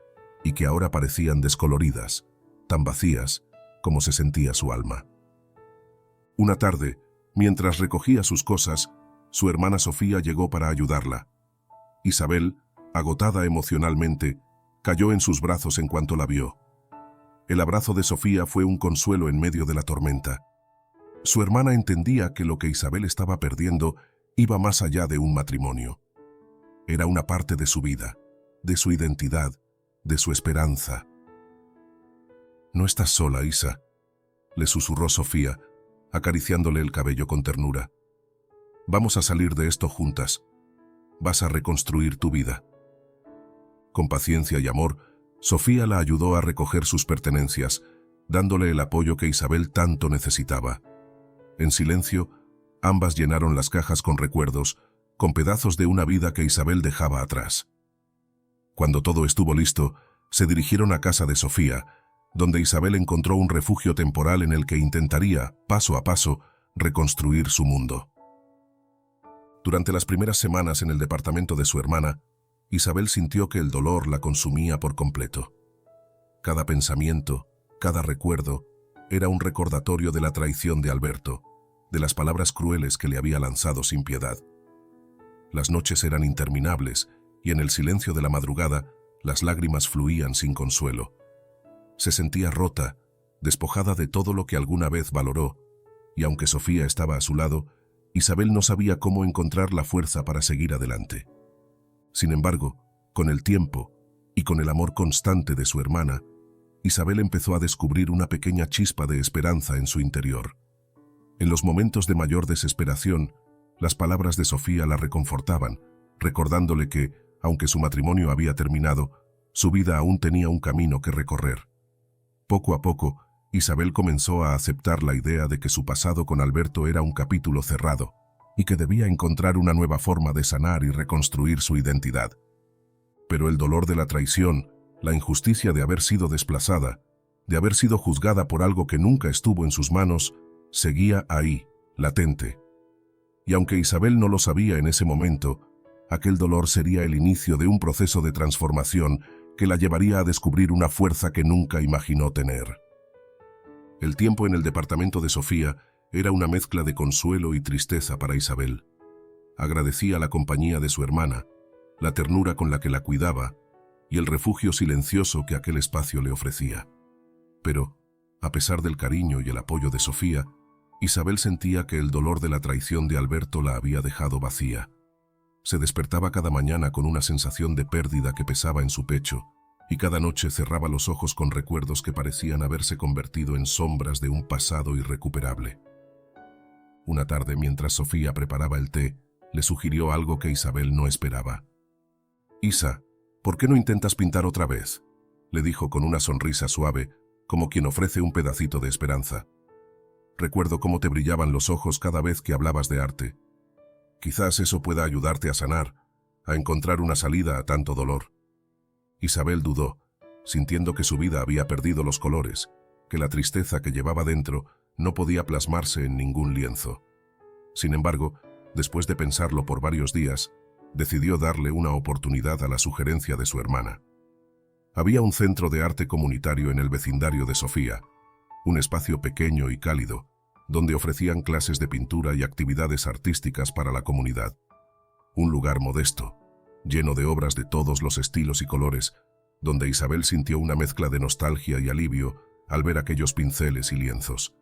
y que ahora parecían descoloridas, tan vacías como se sentía su alma. Una tarde, mientras recogía sus cosas, su hermana Sofía llegó para ayudarla. Isabel, agotada emocionalmente, cayó en sus brazos en cuanto la vio. El abrazo de Sofía fue un consuelo en medio de la tormenta. Su hermana entendía que lo que Isabel estaba perdiendo iba más allá de un matrimonio. Era una parte de su vida, de su identidad, de su esperanza. «No estás sola, Isa», le susurró Sofía, acariciándole el cabello con ternura. «Vamos a salir de esto juntas. Vas a reconstruir tu vida». Con paciencia y amor, Sofía la ayudó a recoger sus pertenencias, dándole el apoyo que Isabel tanto necesitaba. En silencio, ambas llenaron las cajas con recuerdos, con pedazos de una vida que Isabel dejaba atrás. Cuando todo estuvo listo, se dirigieron a casa de Sofía, donde Isabel encontró un refugio temporal en el que intentaría, paso a paso, reconstruir su mundo. Durante las primeras semanas en el departamento de su hermana, Isabel sintió que el dolor la consumía por completo. Cada pensamiento, cada recuerdo, era un recordatorio de la traición de Alberto, de las palabras crueles que le había lanzado sin piedad. Las noches eran interminables y en el silencio de la madrugada las lágrimas fluían sin consuelo. Se sentía rota, despojada de todo lo que alguna vez valoró, y aunque Sofía estaba a su lado, Isabel no sabía cómo encontrar la fuerza para seguir adelante. Sin embargo, con el tiempo y con el amor constante de su hermana, Isabel empezó a descubrir una pequeña chispa de esperanza en su interior. En los momentos de mayor desesperación, las palabras de Sofía la reconfortaban, recordándole que, aunque su matrimonio había terminado, su vida aún tenía un camino que recorrer. Poco a poco, Isabel comenzó a aceptar la idea de que su pasado con Alberto era un capítulo cerrado y que debía encontrar una nueva forma de sanar y reconstruir su identidad. Pero el dolor de la traición, la injusticia de haber sido desplazada, de haber sido juzgada por algo que nunca estuvo en sus manos, seguía ahí, latente. Y aunque Isabel no lo sabía en ese momento, aquel dolor sería el inicio de un proceso de transformación que la llevaría a descubrir una fuerza que nunca imaginó tener. El tiempo en el departamento de Sofía era una mezcla de consuelo y tristeza para Isabel. Agradecía la compañía de su hermana, la ternura con la que la cuidaba y el refugio silencioso que aquel espacio le ofrecía. Pero, a pesar del cariño y el apoyo de Sofía, Isabel sentía que el dolor de la traición de Alberto la había dejado vacía. Se despertaba cada mañana con una sensación de pérdida que pesaba en su pecho, y cada noche cerraba los ojos con recuerdos que parecían haberse convertido en sombras de un pasado irrecuperable. Una tarde, mientras Sofía preparaba el té, le sugirió algo que Isabel no esperaba. «Isa, ¿por qué no intentas pintar otra vez?», le dijo con una sonrisa suave, como quien ofrece un pedacito de esperanza. «Recuerdo cómo te brillaban los ojos cada vez que hablabas de arte. Quizás eso pueda ayudarte a sanar, a encontrar una salida a tanto dolor». Isabel dudó, sintiendo que su vida había perdido los colores, que la tristeza que llevaba dentro no podía plasmarse en ningún lienzo. Sin embargo, después de pensarlo por varios días, decidió darle una oportunidad a la sugerencia de su hermana. Había un centro de arte comunitario en el vecindario de Sofía, un espacio pequeño y cálido, donde ofrecían clases de pintura y actividades artísticas para la comunidad. Un lugar modesto, lleno de obras de todos los estilos y colores, donde Isabel sintió una mezcla de nostalgia y alivio al ver aquellos pinceles y lienzos.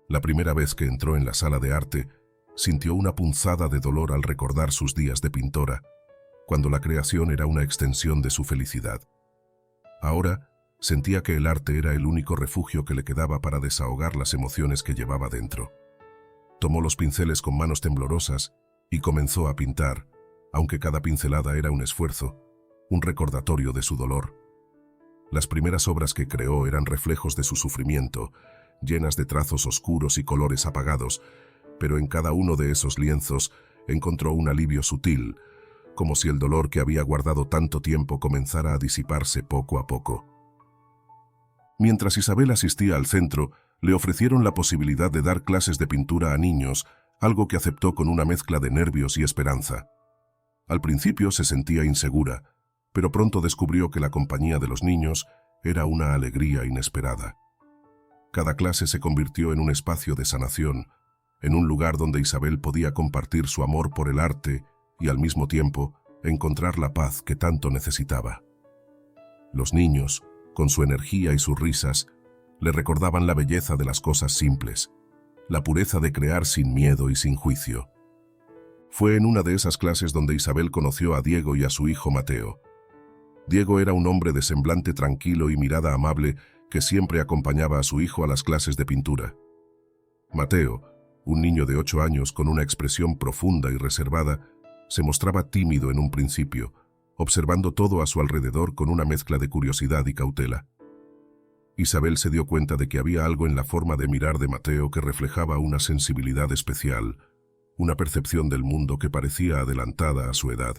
La primera vez que entró en la sala de arte, sintió una punzada de dolor al recordar sus días de pintora, cuando la creación era una extensión de su felicidad. Ahora, sentía que el arte era el único refugio que le quedaba para desahogar las emociones que llevaba dentro. Tomó los pinceles con manos temblorosas y comenzó a pintar, aunque cada pincelada era un esfuerzo, un recordatorio de su dolor. Las primeras obras que creó eran reflejos de su sufrimiento, llenas de trazos oscuros y colores apagados, pero en cada uno de esos lienzos encontró un alivio sutil, como si el dolor que había guardado tanto tiempo comenzara a disiparse poco a poco. Mientras Isabel asistía al centro, le ofrecieron la posibilidad de dar clases de pintura a niños, algo que aceptó con una mezcla de nervios y esperanza. Al principio se sentía insegura, pero pronto descubrió que la compañía de los niños era una alegría inesperada. Cada clase se convirtió en un espacio de sanación, en un lugar donde Isabel podía compartir su amor por el arte y al mismo tiempo encontrar la paz que tanto necesitaba. Los niños, con su energía y sus risas, le recordaban la belleza de las cosas simples, la pureza de crear sin miedo y sin juicio. Fue en una de esas clases donde Isabel conoció a Diego y a su hijo Mateo. Diego era un hombre de semblante tranquilo y mirada amable que siempre acompañaba a su hijo a las clases de pintura. Mateo, un niño de 8 años con una expresión profunda y reservada, se mostraba tímido en un principio, observando todo a su alrededor con una mezcla de curiosidad y cautela. Isabel se dio cuenta de que había algo en la forma de mirar de Mateo que reflejaba una sensibilidad especial, una percepción del mundo que parecía adelantada a su edad.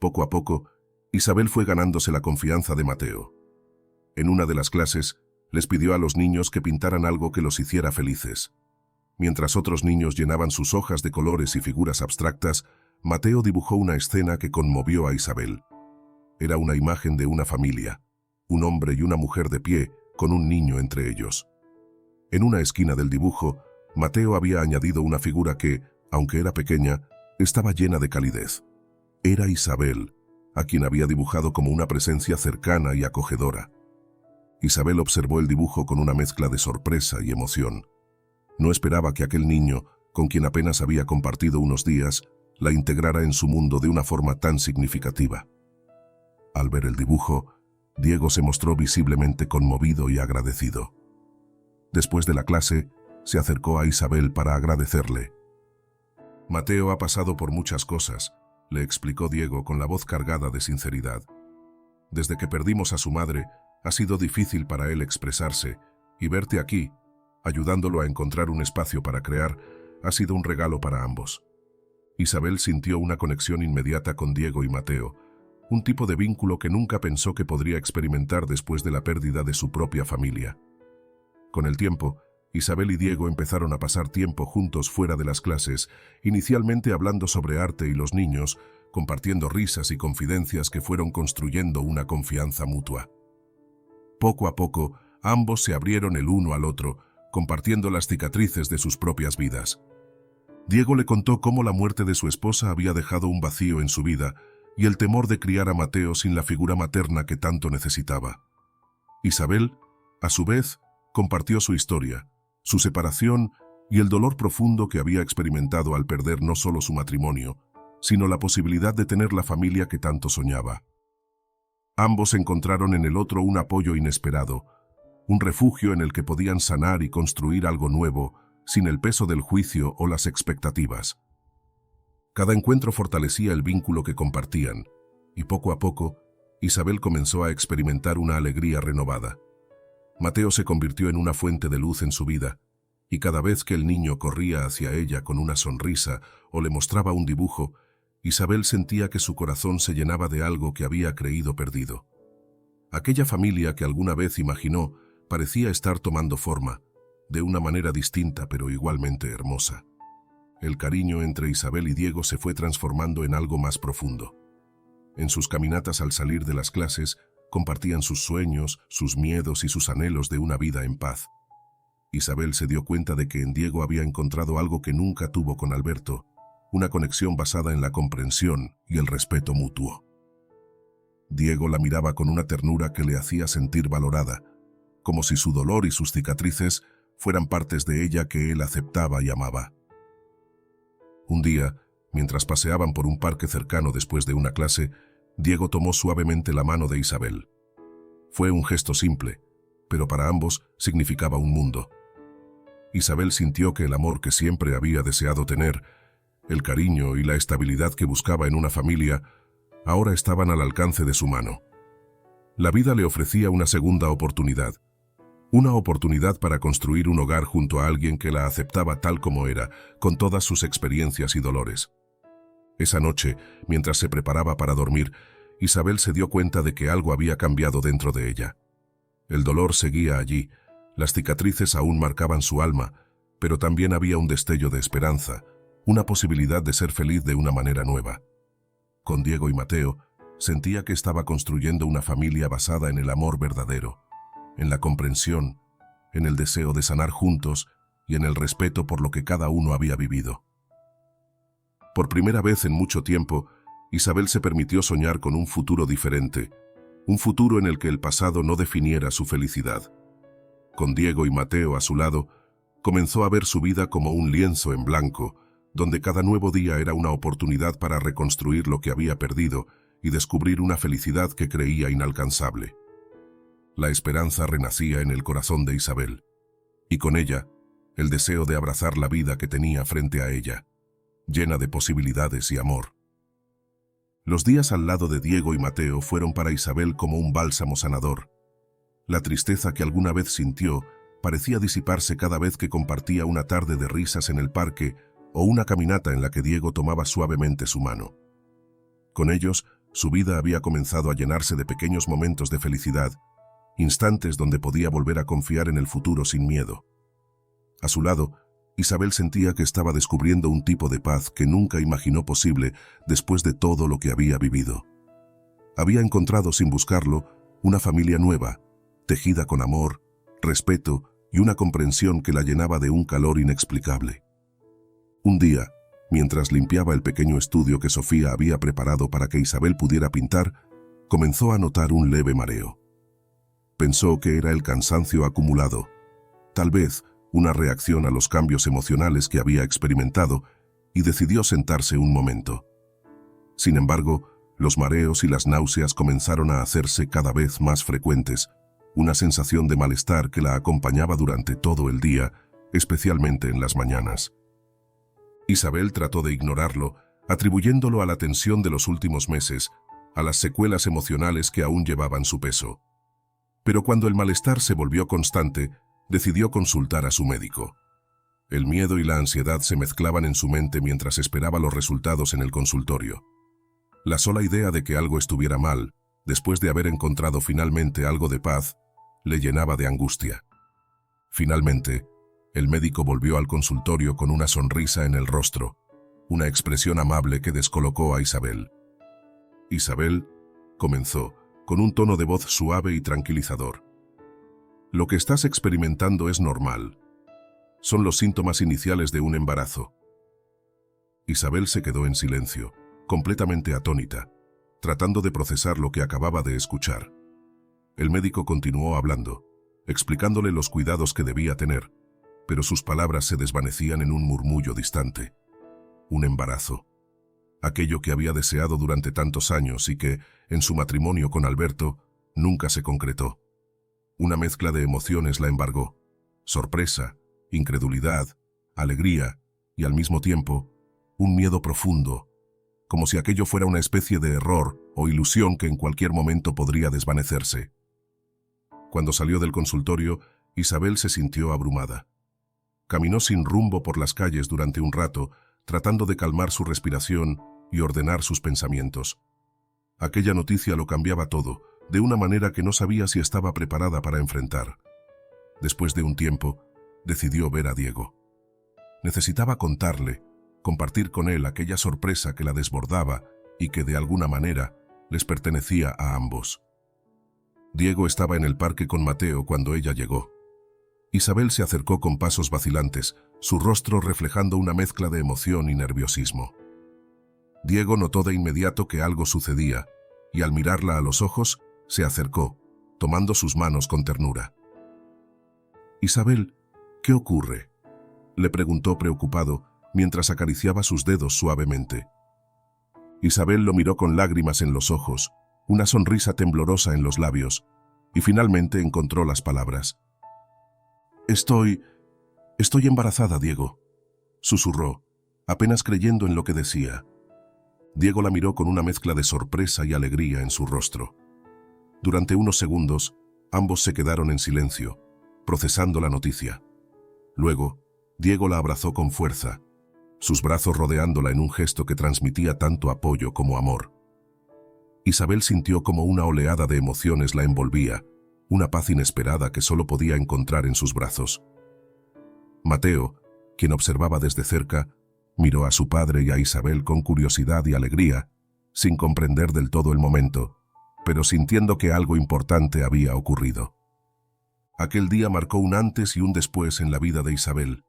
Poco a poco, Isabel fue ganándose la confianza de Mateo. En una de las clases, les pidió a los niños que pintaran algo que los hiciera felices. Mientras otros niños llenaban sus hojas de colores y figuras abstractas, Mateo dibujó una escena que conmovió a Isabel. Era una imagen de una familia, un hombre y una mujer de pie, con un niño entre ellos. En una esquina del dibujo, Mateo había añadido una figura que, aunque era pequeña, estaba llena de calidez. Era Isabel, a quien había dibujado como una presencia cercana y acogedora. Isabel observó el dibujo con una mezcla de sorpresa y emoción. No esperaba que aquel niño, con quien apenas había compartido unos días, la integrara en su mundo de una forma tan significativa. Al ver el dibujo, Diego se mostró visiblemente conmovido y agradecido. Después de la clase, se acercó a Isabel para agradecerle. «Mateo ha pasado por muchas cosas», le explicó Diego con la voz cargada de sinceridad. «Desde que perdimos a su madre, ha sido difícil para él expresarse, y verte aquí, ayudándolo a encontrar un espacio para crear, ha sido un regalo para ambos». Isabel sintió una conexión inmediata con Diego y Mateo, un tipo de vínculo que nunca pensó que podría experimentar después de la pérdida de su propia familia. Con el tiempo, Isabel y Diego empezaron a pasar tiempo juntos fuera de las clases, inicialmente hablando sobre arte y los niños, compartiendo risas y confidencias que fueron construyendo una confianza mutua. Poco a poco, ambos se abrieron el uno al otro, compartiendo las cicatrices de sus propias vidas. Diego le contó cómo la muerte de su esposa había dejado un vacío en su vida y el temor de criar a Mateo sin la figura materna que tanto necesitaba. Isabel, a su vez, compartió su historia, su separación y el dolor profundo que había experimentado al perder no solo su matrimonio, sino la posibilidad de tener la familia que tanto soñaba. Ambos encontraron en el otro un apoyo inesperado, un refugio en el que podían sanar y construir algo nuevo, sin el peso del juicio o las expectativas. Cada encuentro fortalecía el vínculo que compartían, y poco a poco, Isabel comenzó a experimentar una alegría renovada. Mateo se convirtió en una fuente de luz en su vida, y cada vez que el niño corría hacia ella con una sonrisa o le mostraba un dibujo, Isabel sentía que su corazón se llenaba de algo que había creído perdido. Aquella familia que alguna vez imaginó parecía estar tomando forma, de una manera distinta pero igualmente hermosa. El cariño entre Isabel y Diego se fue transformando en algo más profundo. En sus caminatas al salir de las clases, compartían sus sueños, sus miedos y sus anhelos de una vida en paz. Isabel se dio cuenta de que en Diego había encontrado algo que nunca tuvo con Alberto, una conexión basada en la comprensión y el respeto mutuo. Diego la miraba con una ternura que le hacía sentir valorada, como si su dolor y sus cicatrices fueran partes de ella que él aceptaba y amaba. Un día, mientras paseaban por un parque cercano después de una clase, Diego tomó suavemente la mano de Isabel. Fue un gesto simple, pero para ambos significaba un mundo. Isabel sintió que el amor que siempre había deseado tener, el cariño y la estabilidad que buscaba en una familia, ahora estaban al alcance de su mano. La vida le ofrecía una segunda oportunidad. Una oportunidad para construir un hogar junto a alguien que la aceptaba tal como era, con todas sus experiencias y dolores. Esa noche, mientras se preparaba para dormir, Isabel se dio cuenta de que algo había cambiado dentro de ella. El dolor seguía allí, las cicatrices aún marcaban su alma, pero también había un destello de esperanza, una posibilidad de ser feliz de una manera nueva. Con Diego y Mateo, sentía que estaba construyendo una familia basada en el amor verdadero, en la comprensión, en el deseo de sanar juntos y en el respeto por lo que cada uno había vivido. Por primera vez en mucho tiempo, Isabel se permitió soñar con un futuro diferente, un futuro en el que el pasado no definiera su felicidad. Con Diego y Mateo a su lado, comenzó a ver su vida como un lienzo en blanco, donde cada nuevo día era una oportunidad para reconstruir lo que había perdido y descubrir una felicidad que creía inalcanzable. La esperanza renacía en el corazón de Isabel, y con ella, el deseo de abrazar la vida que tenía frente a ella, llena de posibilidades y amor. Los días al lado de Diego y Mateo fueron para Isabel como un bálsamo sanador. La tristeza que alguna vez sintió parecía disiparse cada vez que compartía una tarde de risas en el parque o una caminata en la que Diego tomaba suavemente su mano. Con ellos, su vida había comenzado a llenarse de pequeños momentos de felicidad, instantes donde podía volver a confiar en el futuro sin miedo. A su lado, Isabel sentía que estaba descubriendo un tipo de paz que nunca imaginó posible después de todo lo que había vivido. Había encontrado, sin buscarlo, una familia nueva, tejida con amor, respeto y una comprensión que la llenaba de un calor inexplicable. Un día, mientras limpiaba el pequeño estudio que Sofía había preparado para que Isabel pudiera pintar, comenzó a notar un leve mareo. Pensó que era el cansancio acumulado, tal vez una reacción a los cambios emocionales que había experimentado, y decidió sentarse un momento. Sin embargo, los mareos y las náuseas comenzaron a hacerse cada vez más frecuentes, una sensación de malestar que la acompañaba durante todo el día, especialmente en las mañanas. Isabel trató de ignorarlo, atribuyéndolo a la tensión de los últimos meses, a las secuelas emocionales que aún llevaban su peso. Pero cuando el malestar se volvió constante, decidió consultar a su médico. El miedo y la ansiedad se mezclaban en su mente mientras esperaba los resultados en el consultorio. La sola idea de que algo estuviera mal, después de haber encontrado finalmente algo de paz, le llenaba de angustia. Finalmente, el médico volvió al consultorio con una sonrisa en el rostro, una expresión amable que descolocó a Isabel. Isabel, comenzó, con un tono de voz suave y tranquilizador. Lo que estás experimentando es normal. Son los síntomas iniciales de un embarazo. Isabel se quedó en silencio, completamente atónita, tratando de procesar lo que acababa de escuchar. El médico continuó hablando, explicándole los cuidados que debía tener, pero sus palabras se desvanecían en un murmullo distante. Un embarazo. Aquello que había deseado durante tantos años y que, en su matrimonio con Alberto, nunca se concretó. Una mezcla de emociones la embargó: sorpresa, incredulidad, alegría y, al mismo tiempo, un miedo profundo, como si aquello fuera una especie de error o ilusión que en cualquier momento podría desvanecerse. Cuando salió del consultorio, Isabel se sintió abrumada. Caminó sin rumbo por las calles durante un rato, tratando de calmar su respiración y ordenar sus pensamientos. Aquella noticia lo cambiaba todo, de una manera que no sabía si estaba preparada para enfrentar. Después de un tiempo, decidió ver a Diego. Necesitaba contarle, compartir con él aquella sorpresa que la desbordaba y que de alguna manera les pertenecía a ambos. Diego estaba en el parque con Mateo cuando ella llegó. Isabel se acercó con pasos vacilantes, su rostro reflejando una mezcla de emoción y nerviosismo. Diego notó de inmediato que algo sucedía, y al mirarla a los ojos, se acercó, tomando sus manos con ternura. «Isabel, ¿qué ocurre?», le preguntó preocupado, mientras acariciaba sus dedos suavemente. Isabel lo miró con lágrimas en los ojos, una sonrisa temblorosa en los labios, y finalmente encontró las palabras. Estoy embarazada, Diego», susurró, apenas creyendo en lo que decía. Diego la miró con una mezcla de sorpresa y alegría en su rostro. Durante unos segundos, ambos se quedaron en silencio, procesando la noticia. Luego, Diego la abrazó con fuerza, sus brazos rodeándola en un gesto que transmitía tanto apoyo como amor. Isabel sintió como una oleada de emociones la envolvía, una paz inesperada que solo podía encontrar en sus brazos. Mateo, quien observaba desde cerca, miró a su padre y a Isabel con curiosidad y alegría, sin comprender del todo el momento, pero sintiendo que algo importante había ocurrido. Aquel día marcó un antes y un después en la vida de Isabel.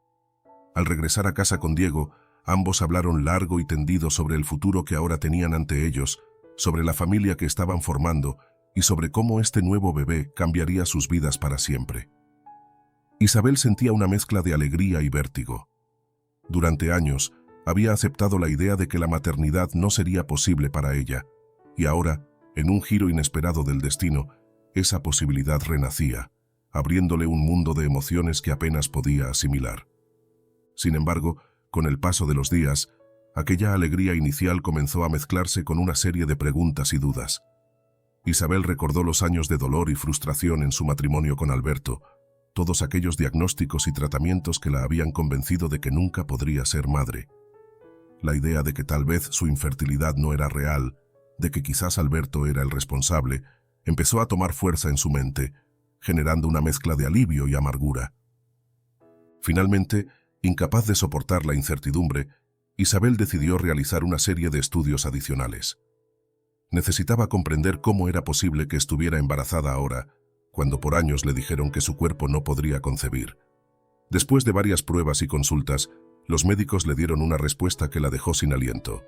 Al regresar a casa con Diego, ambos hablaron largo y tendido sobre el futuro que ahora tenían ante ellos, sobre la familia que estaban formando y sobre cómo este nuevo bebé cambiaría sus vidas para siempre. Isabel sentía una mezcla de alegría y vértigo. Durante años, había aceptado la idea de que la maternidad no sería posible para ella, y ahora, en un giro inesperado del destino, esa posibilidad renacía, abriéndole un mundo de emociones que apenas podía asimilar. Sin embargo, con el paso de los días, aquella alegría inicial comenzó a mezclarse con una serie de preguntas y dudas. Isabel recordó los años de dolor y frustración en su matrimonio con Alberto, todos aquellos diagnósticos y tratamientos que la habían convencido de que nunca podría ser madre. La idea de que tal vez su infertilidad no era real, de que quizás Alberto era el responsable, empezó a tomar fuerza en su mente, generando una mezcla de alivio y amargura. Finalmente, incapaz de soportar la incertidumbre, Isabel decidió realizar una serie de estudios adicionales. Necesitaba comprender cómo era posible que estuviera embarazada ahora, cuando por años le dijeron que su cuerpo no podría concebir. Después de varias pruebas y consultas, los médicos le dieron una respuesta que la dejó sin aliento.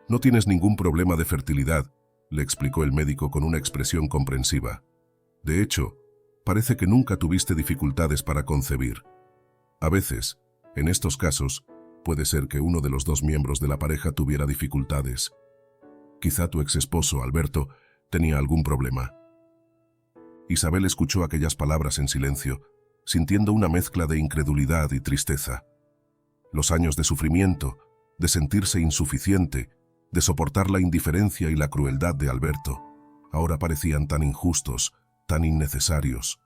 «No tienes ningún problema de fertilidad», le explicó el médico con una expresión comprensiva. «De hecho, parece que nunca tuviste dificultades para concebir. A veces, en estos casos, puede ser que uno de los dos miembros de la pareja tuviera dificultades. Quizá tu exesposo, Alberto, tenía algún problema». Isabel escuchó aquellas palabras en silencio, sintiendo una mezcla de incredulidad y tristeza. Los años de sufrimiento, de sentirse insuficiente, de soportar la indiferencia y la crueldad de Alberto, ahora parecían tan injustos, tan innecesarios.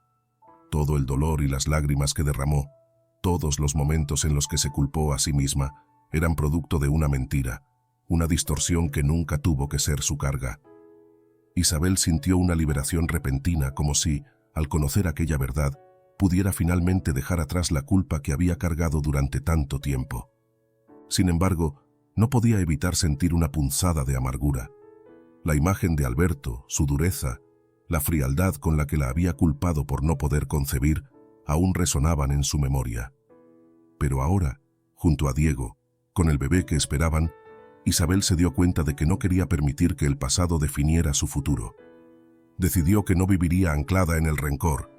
Todo el dolor y las lágrimas que derramó, todos los momentos en los que se culpó a sí misma, eran producto de una mentira, una distorsión que nunca tuvo que ser su carga. Isabel sintió una liberación repentina, como si, al conocer aquella verdad, pudiera finalmente dejar atrás la culpa que había cargado durante tanto tiempo. Sin embargo, no podía evitar sentir una punzada de amargura. La imagen de Alberto, su dureza, la frialdad con la que la había culpado por no poder concebir, aún resonaban en su memoria. Pero ahora, junto a Diego, con el bebé que esperaban, Isabel se dio cuenta de que no quería permitir que el pasado definiera su futuro. Decidió que no viviría anclada en el rencor,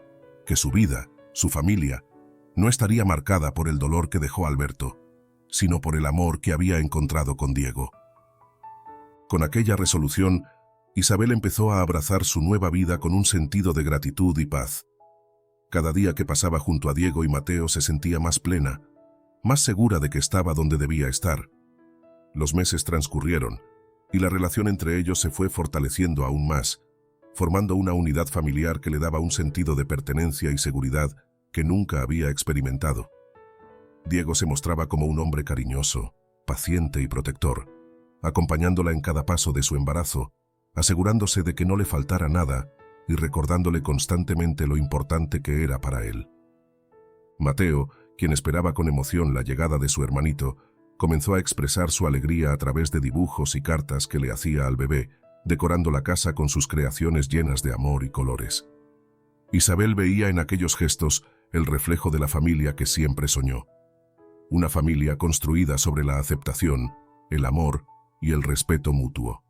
que su vida, su familia, no estaría marcada por el dolor que dejó Alberto, sino por el amor que había encontrado con Diego. Con aquella resolución, Isabel empezó a abrazar su nueva vida con un sentido de gratitud y paz. Cada día que pasaba junto a Diego y Mateo se sentía más plena, más segura de que estaba donde debía estar. Los meses transcurrieron, y la relación entre ellos se fue fortaleciendo aún más, formando una unidad familiar que le daba un sentido de pertenencia y seguridad que nunca había experimentado. Diego se mostraba como un hombre cariñoso, paciente y protector, acompañándola en cada paso de su embarazo, asegurándose de que no le faltara nada y recordándole constantemente lo importante que era para él. Mateo, quien esperaba con emoción la llegada de su hermanito, comenzó a expresar su alegría a través de dibujos y cartas que le hacía al bebé, decorando la casa con sus creaciones llenas de amor y colores. Isabel veía en aquellos gestos el reflejo de la familia que siempre soñó. Una familia construida sobre la aceptación, el amor y el respeto mutuo.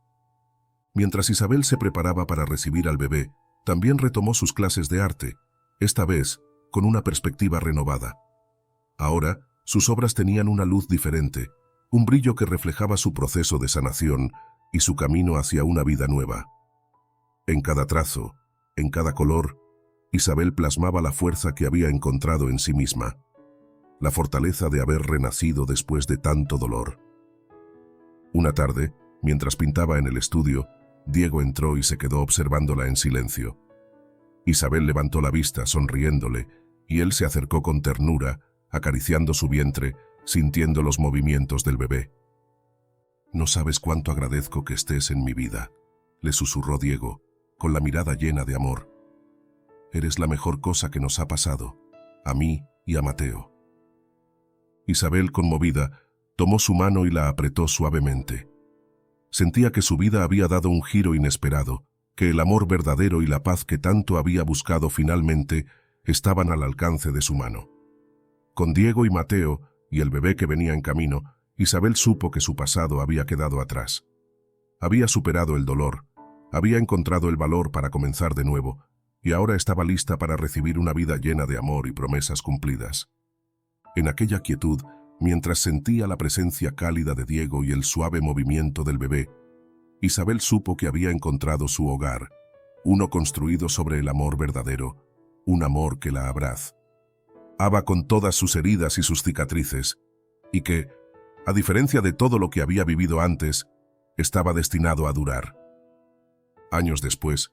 Mientras Isabel se preparaba para recibir al bebé, también retomó sus clases de arte, esta vez con una perspectiva renovada. Ahora, sus obras tenían una luz diferente, un brillo que reflejaba su proceso de sanación y su camino hacia una vida nueva. En cada trazo, en cada color, Isabel plasmaba la fuerza que había encontrado en sí misma, la fortaleza de haber renacido después de tanto dolor. Una tarde, mientras pintaba en el estudio, Diego entró y se quedó observándola en silencio. Isabel levantó la vista sonriéndole y él se acercó con ternura, acariciando su vientre, sintiendo los movimientos del bebé. «No sabes cuánto agradezco que estés en mi vida», le susurró Diego, con la mirada llena de amor. «Eres la mejor cosa que nos ha pasado, a mí y a Mateo». Isabel, conmovida, tomó su mano y la apretó suavemente. Sentía que su vida había dado un giro inesperado, que el amor verdadero y la paz que tanto había buscado finalmente estaban al alcance de su mano. Con Diego y Mateo, y el bebé que venía en camino, Isabel supo que su pasado había quedado atrás. Había superado el dolor, Había encontrado el valor para comenzar de nuevo, y ahora estaba lista para recibir una vida llena de amor y promesas cumplidas. En aquella quietud, mientras sentía la presencia cálida de Diego y el suave movimiento del bebé, Isabel supo que había encontrado su hogar, uno construido sobre el amor verdadero, un amor que la abrazaba con todas sus heridas y sus cicatrices, y que, a diferencia de todo lo que había vivido antes, estaba destinado a durar. Años después,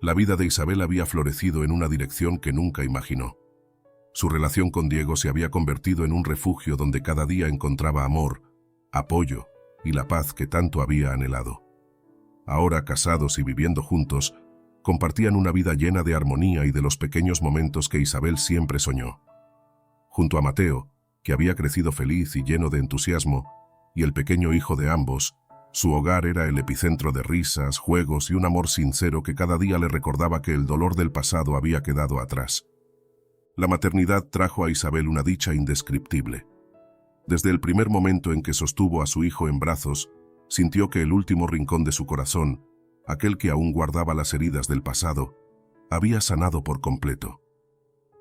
la vida de Isabel había florecido en una dirección que nunca imaginó. Su relación con Diego se había convertido en un refugio donde cada día encontraba amor, apoyo y la paz que tanto había anhelado. Ahora, casados y viviendo juntos, compartían una vida llena de armonía y de los pequeños momentos que Isabel siempre soñó. Junto a Mateo, que había crecido feliz y lleno de entusiasmo, y el pequeño hijo de ambos, su hogar era el epicentro de risas, juegos y un amor sincero que cada día le recordaba que el dolor del pasado había quedado atrás. La maternidad trajo a Isabel una dicha indescriptible. Desde el primer momento en que sostuvo a su hijo en brazos, sintió que el último rincón de su corazón, aquel que aún guardaba las heridas del pasado, había sanado por completo.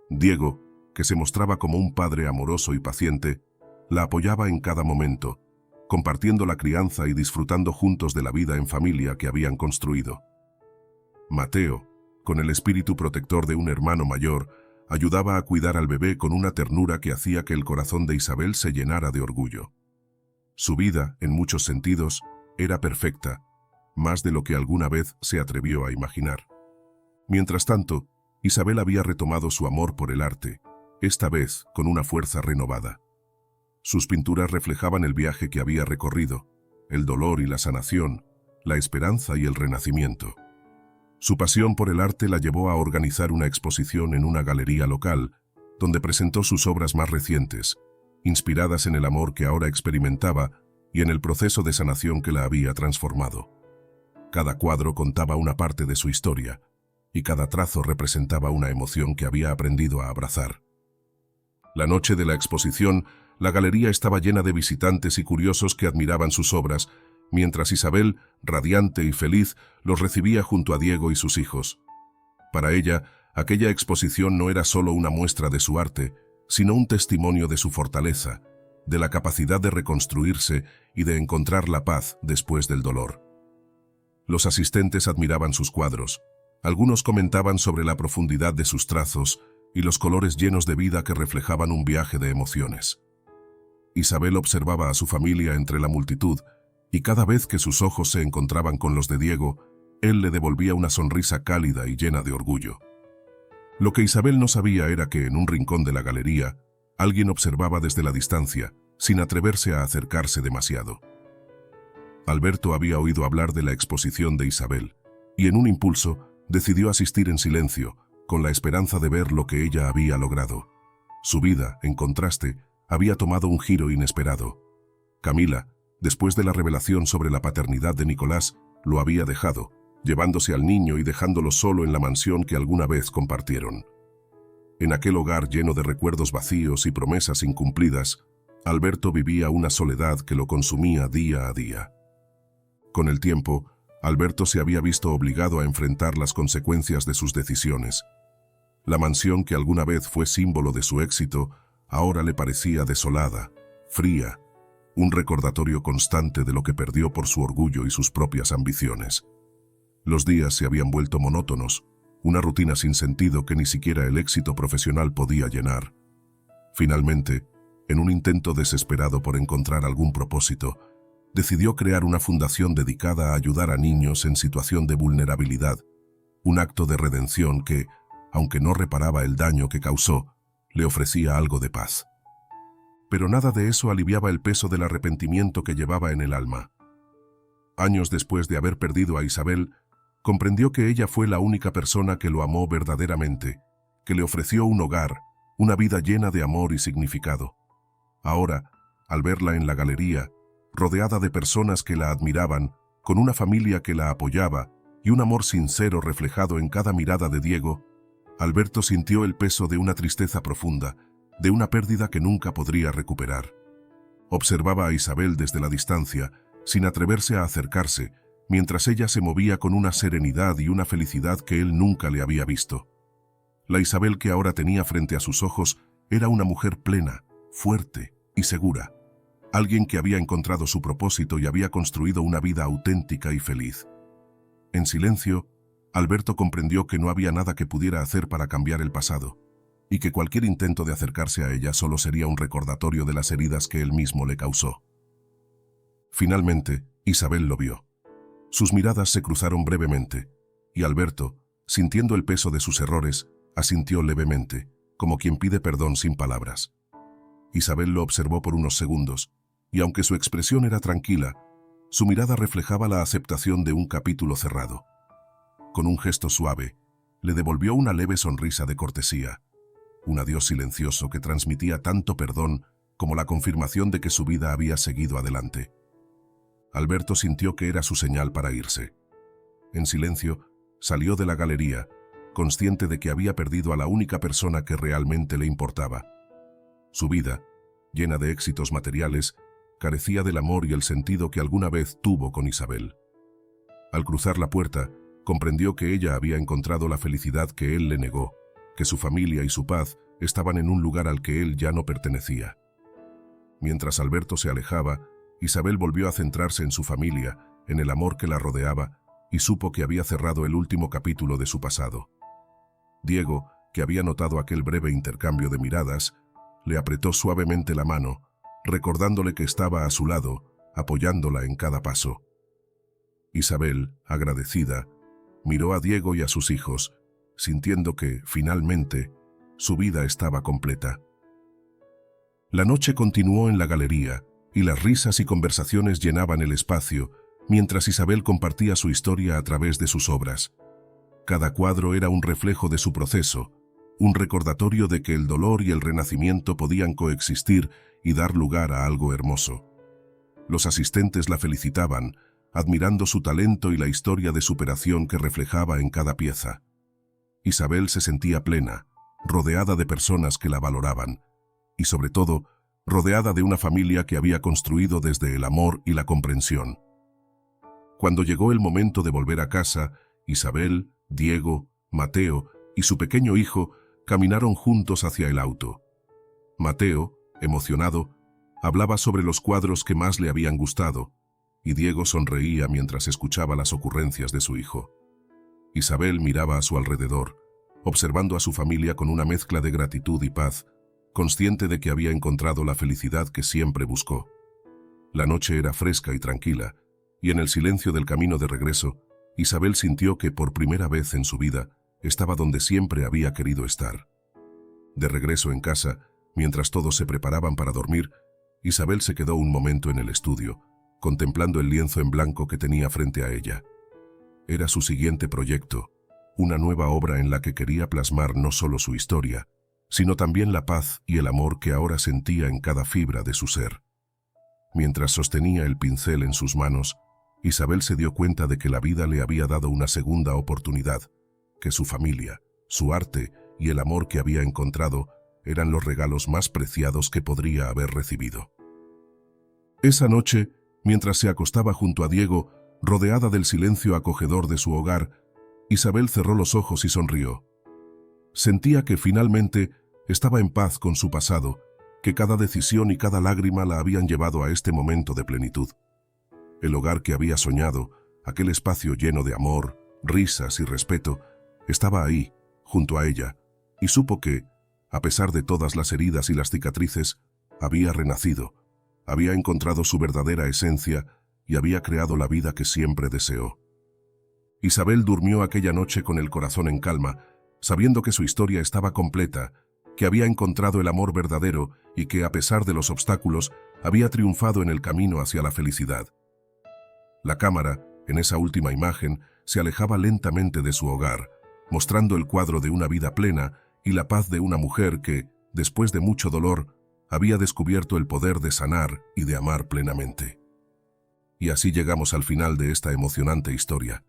Diego, que se mostraba como un padre amoroso y paciente, la apoyaba en cada momento, compartiendo la crianza y disfrutando juntos de la vida en familia que habían construido. Mateo, con el espíritu protector de un hermano mayor, ayudaba a cuidar al bebé con una ternura que hacía que el corazón de Isabel se llenara de orgullo. Su vida, en muchos sentidos, era perfecta, más de lo que alguna vez se atrevió a imaginar. Mientras tanto, Isabel había retomado su amor por el arte, esta vez con una fuerza renovada. Sus pinturas reflejaban el viaje que había recorrido, el dolor y la sanación, la esperanza y el renacimiento. Su pasión por el arte la llevó a organizar una exposición en una galería local, donde presentó sus obras más recientes, inspiradas en el amor que ahora experimentaba y en el proceso de sanación que la había transformado. Cada cuadro contaba una parte de su historia, y cada trazo representaba una emoción que había aprendido a abrazar. La noche de la exposición, la galería estaba llena de visitantes y curiosos que admiraban sus obras, mientras Isabel, radiante y feliz, los recibía junto a Diego y sus hijos. Para ella, aquella exposición no era solo una muestra de su arte, sino un testimonio de su fortaleza, de la capacidad de reconstruirse y de encontrar la paz después del dolor. Los asistentes admiraban sus cuadros. Algunos comentaban sobre la profundidad de sus trazos y los colores llenos de vida que reflejaban un viaje de emociones. Isabel observaba a su familia entre la multitud, y cada vez que sus ojos se encontraban con los de Diego, él le devolvía una sonrisa cálida y llena de orgullo. Lo que Isabel no sabía era que en un rincón de la galería, alguien observaba desde la distancia, sin atreverse a acercarse demasiado. Alberto había oído hablar de la exposición de Isabel, y en un impulso decidió asistir en silencio, con la esperanza de ver lo que ella había logrado. Su vida, en contraste, había tomado un giro inesperado. Camila, después de la revelación sobre la paternidad de Nicolás, lo había dejado, llevándose al niño y dejándolo solo en la mansión que alguna vez compartieron. En aquel hogar lleno de recuerdos vacíos y promesas incumplidas, Alberto vivía una soledad que lo consumía día a día. Con el tiempo, Alberto se había visto obligado a enfrentar las consecuencias de sus decisiones. La mansión que alguna vez fue símbolo de su éxito, ahora le parecía desolada, fría, un recordatorio constante de lo que perdió por su orgullo y sus propias ambiciones. Los días se habían vuelto monótonos, una rutina sin sentido que ni siquiera el éxito profesional podía llenar. Finalmente, en un intento desesperado por encontrar algún propósito, decidió crear una fundación dedicada a ayudar a niños en situación de vulnerabilidad, un acto de redención que, aunque no reparaba el daño que causó, le ofrecía algo de paz. Pero nada de eso aliviaba el peso del arrepentimiento que llevaba en el alma. Años después de haber perdido a Isabel, comprendió que ella fue la única persona que lo amó verdaderamente, que le ofreció un hogar, una vida llena de amor y significado. Ahora, al verla en la galería, rodeada de personas que la admiraban, con una familia que la apoyaba y un amor sincero reflejado en cada mirada de Diego, Alberto sintió el peso de una tristeza profunda, de una pérdida que nunca podría recuperar. Observaba a Isabel desde la distancia, sin atreverse a acercarse, mientras ella se movía con una serenidad y una felicidad que él nunca le había visto. La Isabel que ahora tenía frente a sus ojos era una mujer plena, fuerte y segura, alguien que había encontrado su propósito y había construido una vida auténtica y feliz. En silencio, Alberto comprendió que no había nada que pudiera hacer para cambiar el pasado, y que cualquier intento de acercarse a ella solo sería un recordatorio de las heridas que él mismo le causó. Finalmente, Isabel lo vio. Sus miradas se cruzaron brevemente, y Alberto, sintiendo el peso de sus errores, asintió levemente, como quien pide perdón sin palabras. Isabel lo observó por unos segundos, y aunque su expresión era tranquila, su mirada reflejaba la aceptación de un capítulo cerrado. Con un gesto suave, le devolvió una leve sonrisa de cortesía, un adiós silencioso que transmitía tanto perdón como la confirmación de que su vida había seguido adelante. Alberto sintió que era su señal para irse. En silencio, salió de la galería, consciente de que había perdido a la única persona que realmente le importaba. Su vida, llena de éxitos materiales, carecía del amor y el sentido que alguna vez tuvo con Isabel. Al cruzar la puerta, comprendió que ella había encontrado la felicidad que él le negó, que su familia y su paz estaban en un lugar al que él ya no pertenecía. Mientras Alberto se alejaba, Isabel volvió a centrarse en su familia, en el amor que la rodeaba, y supo que había cerrado el último capítulo de su pasado. Diego, que había notado aquel breve intercambio de miradas, le apretó suavemente la mano, recordándole que estaba a su lado, apoyándola en cada paso. Isabel, agradecida, miró a Diego y a sus hijos, sintiendo que, finalmente, su vida estaba completa. La noche continuó en la galería, y las risas y conversaciones llenaban el espacio, mientras Isabel compartía su historia a través de sus obras. Cada cuadro era un reflejo de su proceso, un recordatorio de que el dolor y el renacimiento podían coexistir y dar lugar a algo hermoso. Los asistentes la felicitaban, admirando su talento y la historia de superación que reflejaba en cada pieza. Isabel se sentía plena, rodeada de personas que la valoraban, y sobre todo, rodeada de una familia que había construido desde el amor y la comprensión. Cuando llegó el momento de volver a casa, Isabel, Diego, Mateo y su pequeño hijo caminaron juntos hacia el auto. Mateo, emocionado, hablaba sobre los cuadros que más le habían gustado, y Diego sonreía mientras escuchaba las ocurrencias de su hijo. Isabel miraba a su alrededor, observando a su familia con una mezcla de gratitud y paz, consciente de que había encontrado la felicidad que siempre buscó. La noche era fresca y tranquila, y en el silencio del camino de regreso, Isabel sintió que por primera vez en su vida estaba donde siempre había querido estar. De regreso en casa, mientras todos se preparaban para dormir, Isabel se quedó un momento en el estudio, contemplando el lienzo en blanco que tenía frente a ella. Era su siguiente proyecto, una nueva obra en la que quería plasmar no solo su historia, sino también la paz y el amor que ahora sentía en cada fibra de su ser. Mientras sostenía el pincel en sus manos, Isabel se dio cuenta de que la vida le había dado una segunda oportunidad, que su familia, su arte y el amor que había encontrado eran los regalos más preciados que podría haber recibido. Esa noche, mientras se acostaba junto a Diego, rodeada del silencio acogedor de su hogar, Isabel cerró los ojos y sonrió. Sentía que finalmente estaba en paz con su pasado, que cada decisión y cada lágrima la habían llevado a este momento de plenitud. El hogar que había soñado, aquel espacio lleno de amor, risas y respeto, estaba ahí, junto a ella, y supo que, a pesar de todas las heridas y las cicatrices, había renacido, había encontrado su verdadera esencia y había creado la vida que siempre deseó. Isabel durmió aquella noche con el corazón en calma, sabiendo que su historia estaba completa, que había encontrado el amor verdadero y que, a pesar de los obstáculos, había triunfado en el camino hacia la felicidad. La cámara, en esa última imagen, se alejaba lentamente de su hogar, mostrando el cuadro de una vida plena y la paz de una mujer que, después de mucho dolor, había descubierto el poder de sanar y de amar plenamente. Y así llegamos al final de esta emocionante historia.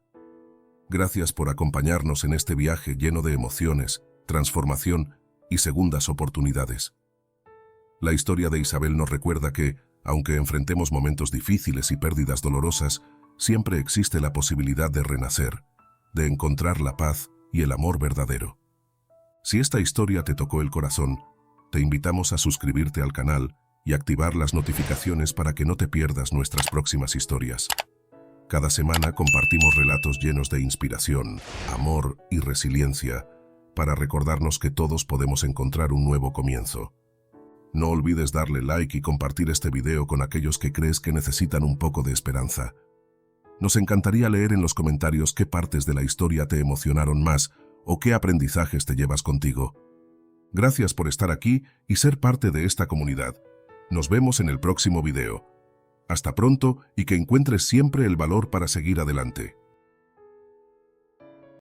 Gracias por acompañarnos en este viaje lleno de emociones, transformación y segundas oportunidades. La historia de Isabel nos recuerda que, aunque enfrentemos momentos difíciles y pérdidas dolorosas, siempre existe la posibilidad de renacer, de encontrar la paz y el amor verdadero. Si esta historia te tocó el corazón, te invitamos a suscribirte al canal y activar las notificaciones para que no te pierdas nuestras próximas historias. Cada semana compartimos relatos llenos de inspiración, amor y resiliencia para recordarnos que todos podemos encontrar un nuevo comienzo. No olvides darle like y compartir este video con aquellos que crees que necesitan un poco de esperanza. Nos encantaría leer en los comentarios qué partes de la historia te emocionaron más o qué aprendizajes te llevas contigo. Gracias por estar aquí y ser parte de esta comunidad. Nos vemos en el próximo video. Hasta pronto y que encuentres siempre el valor para seguir adelante.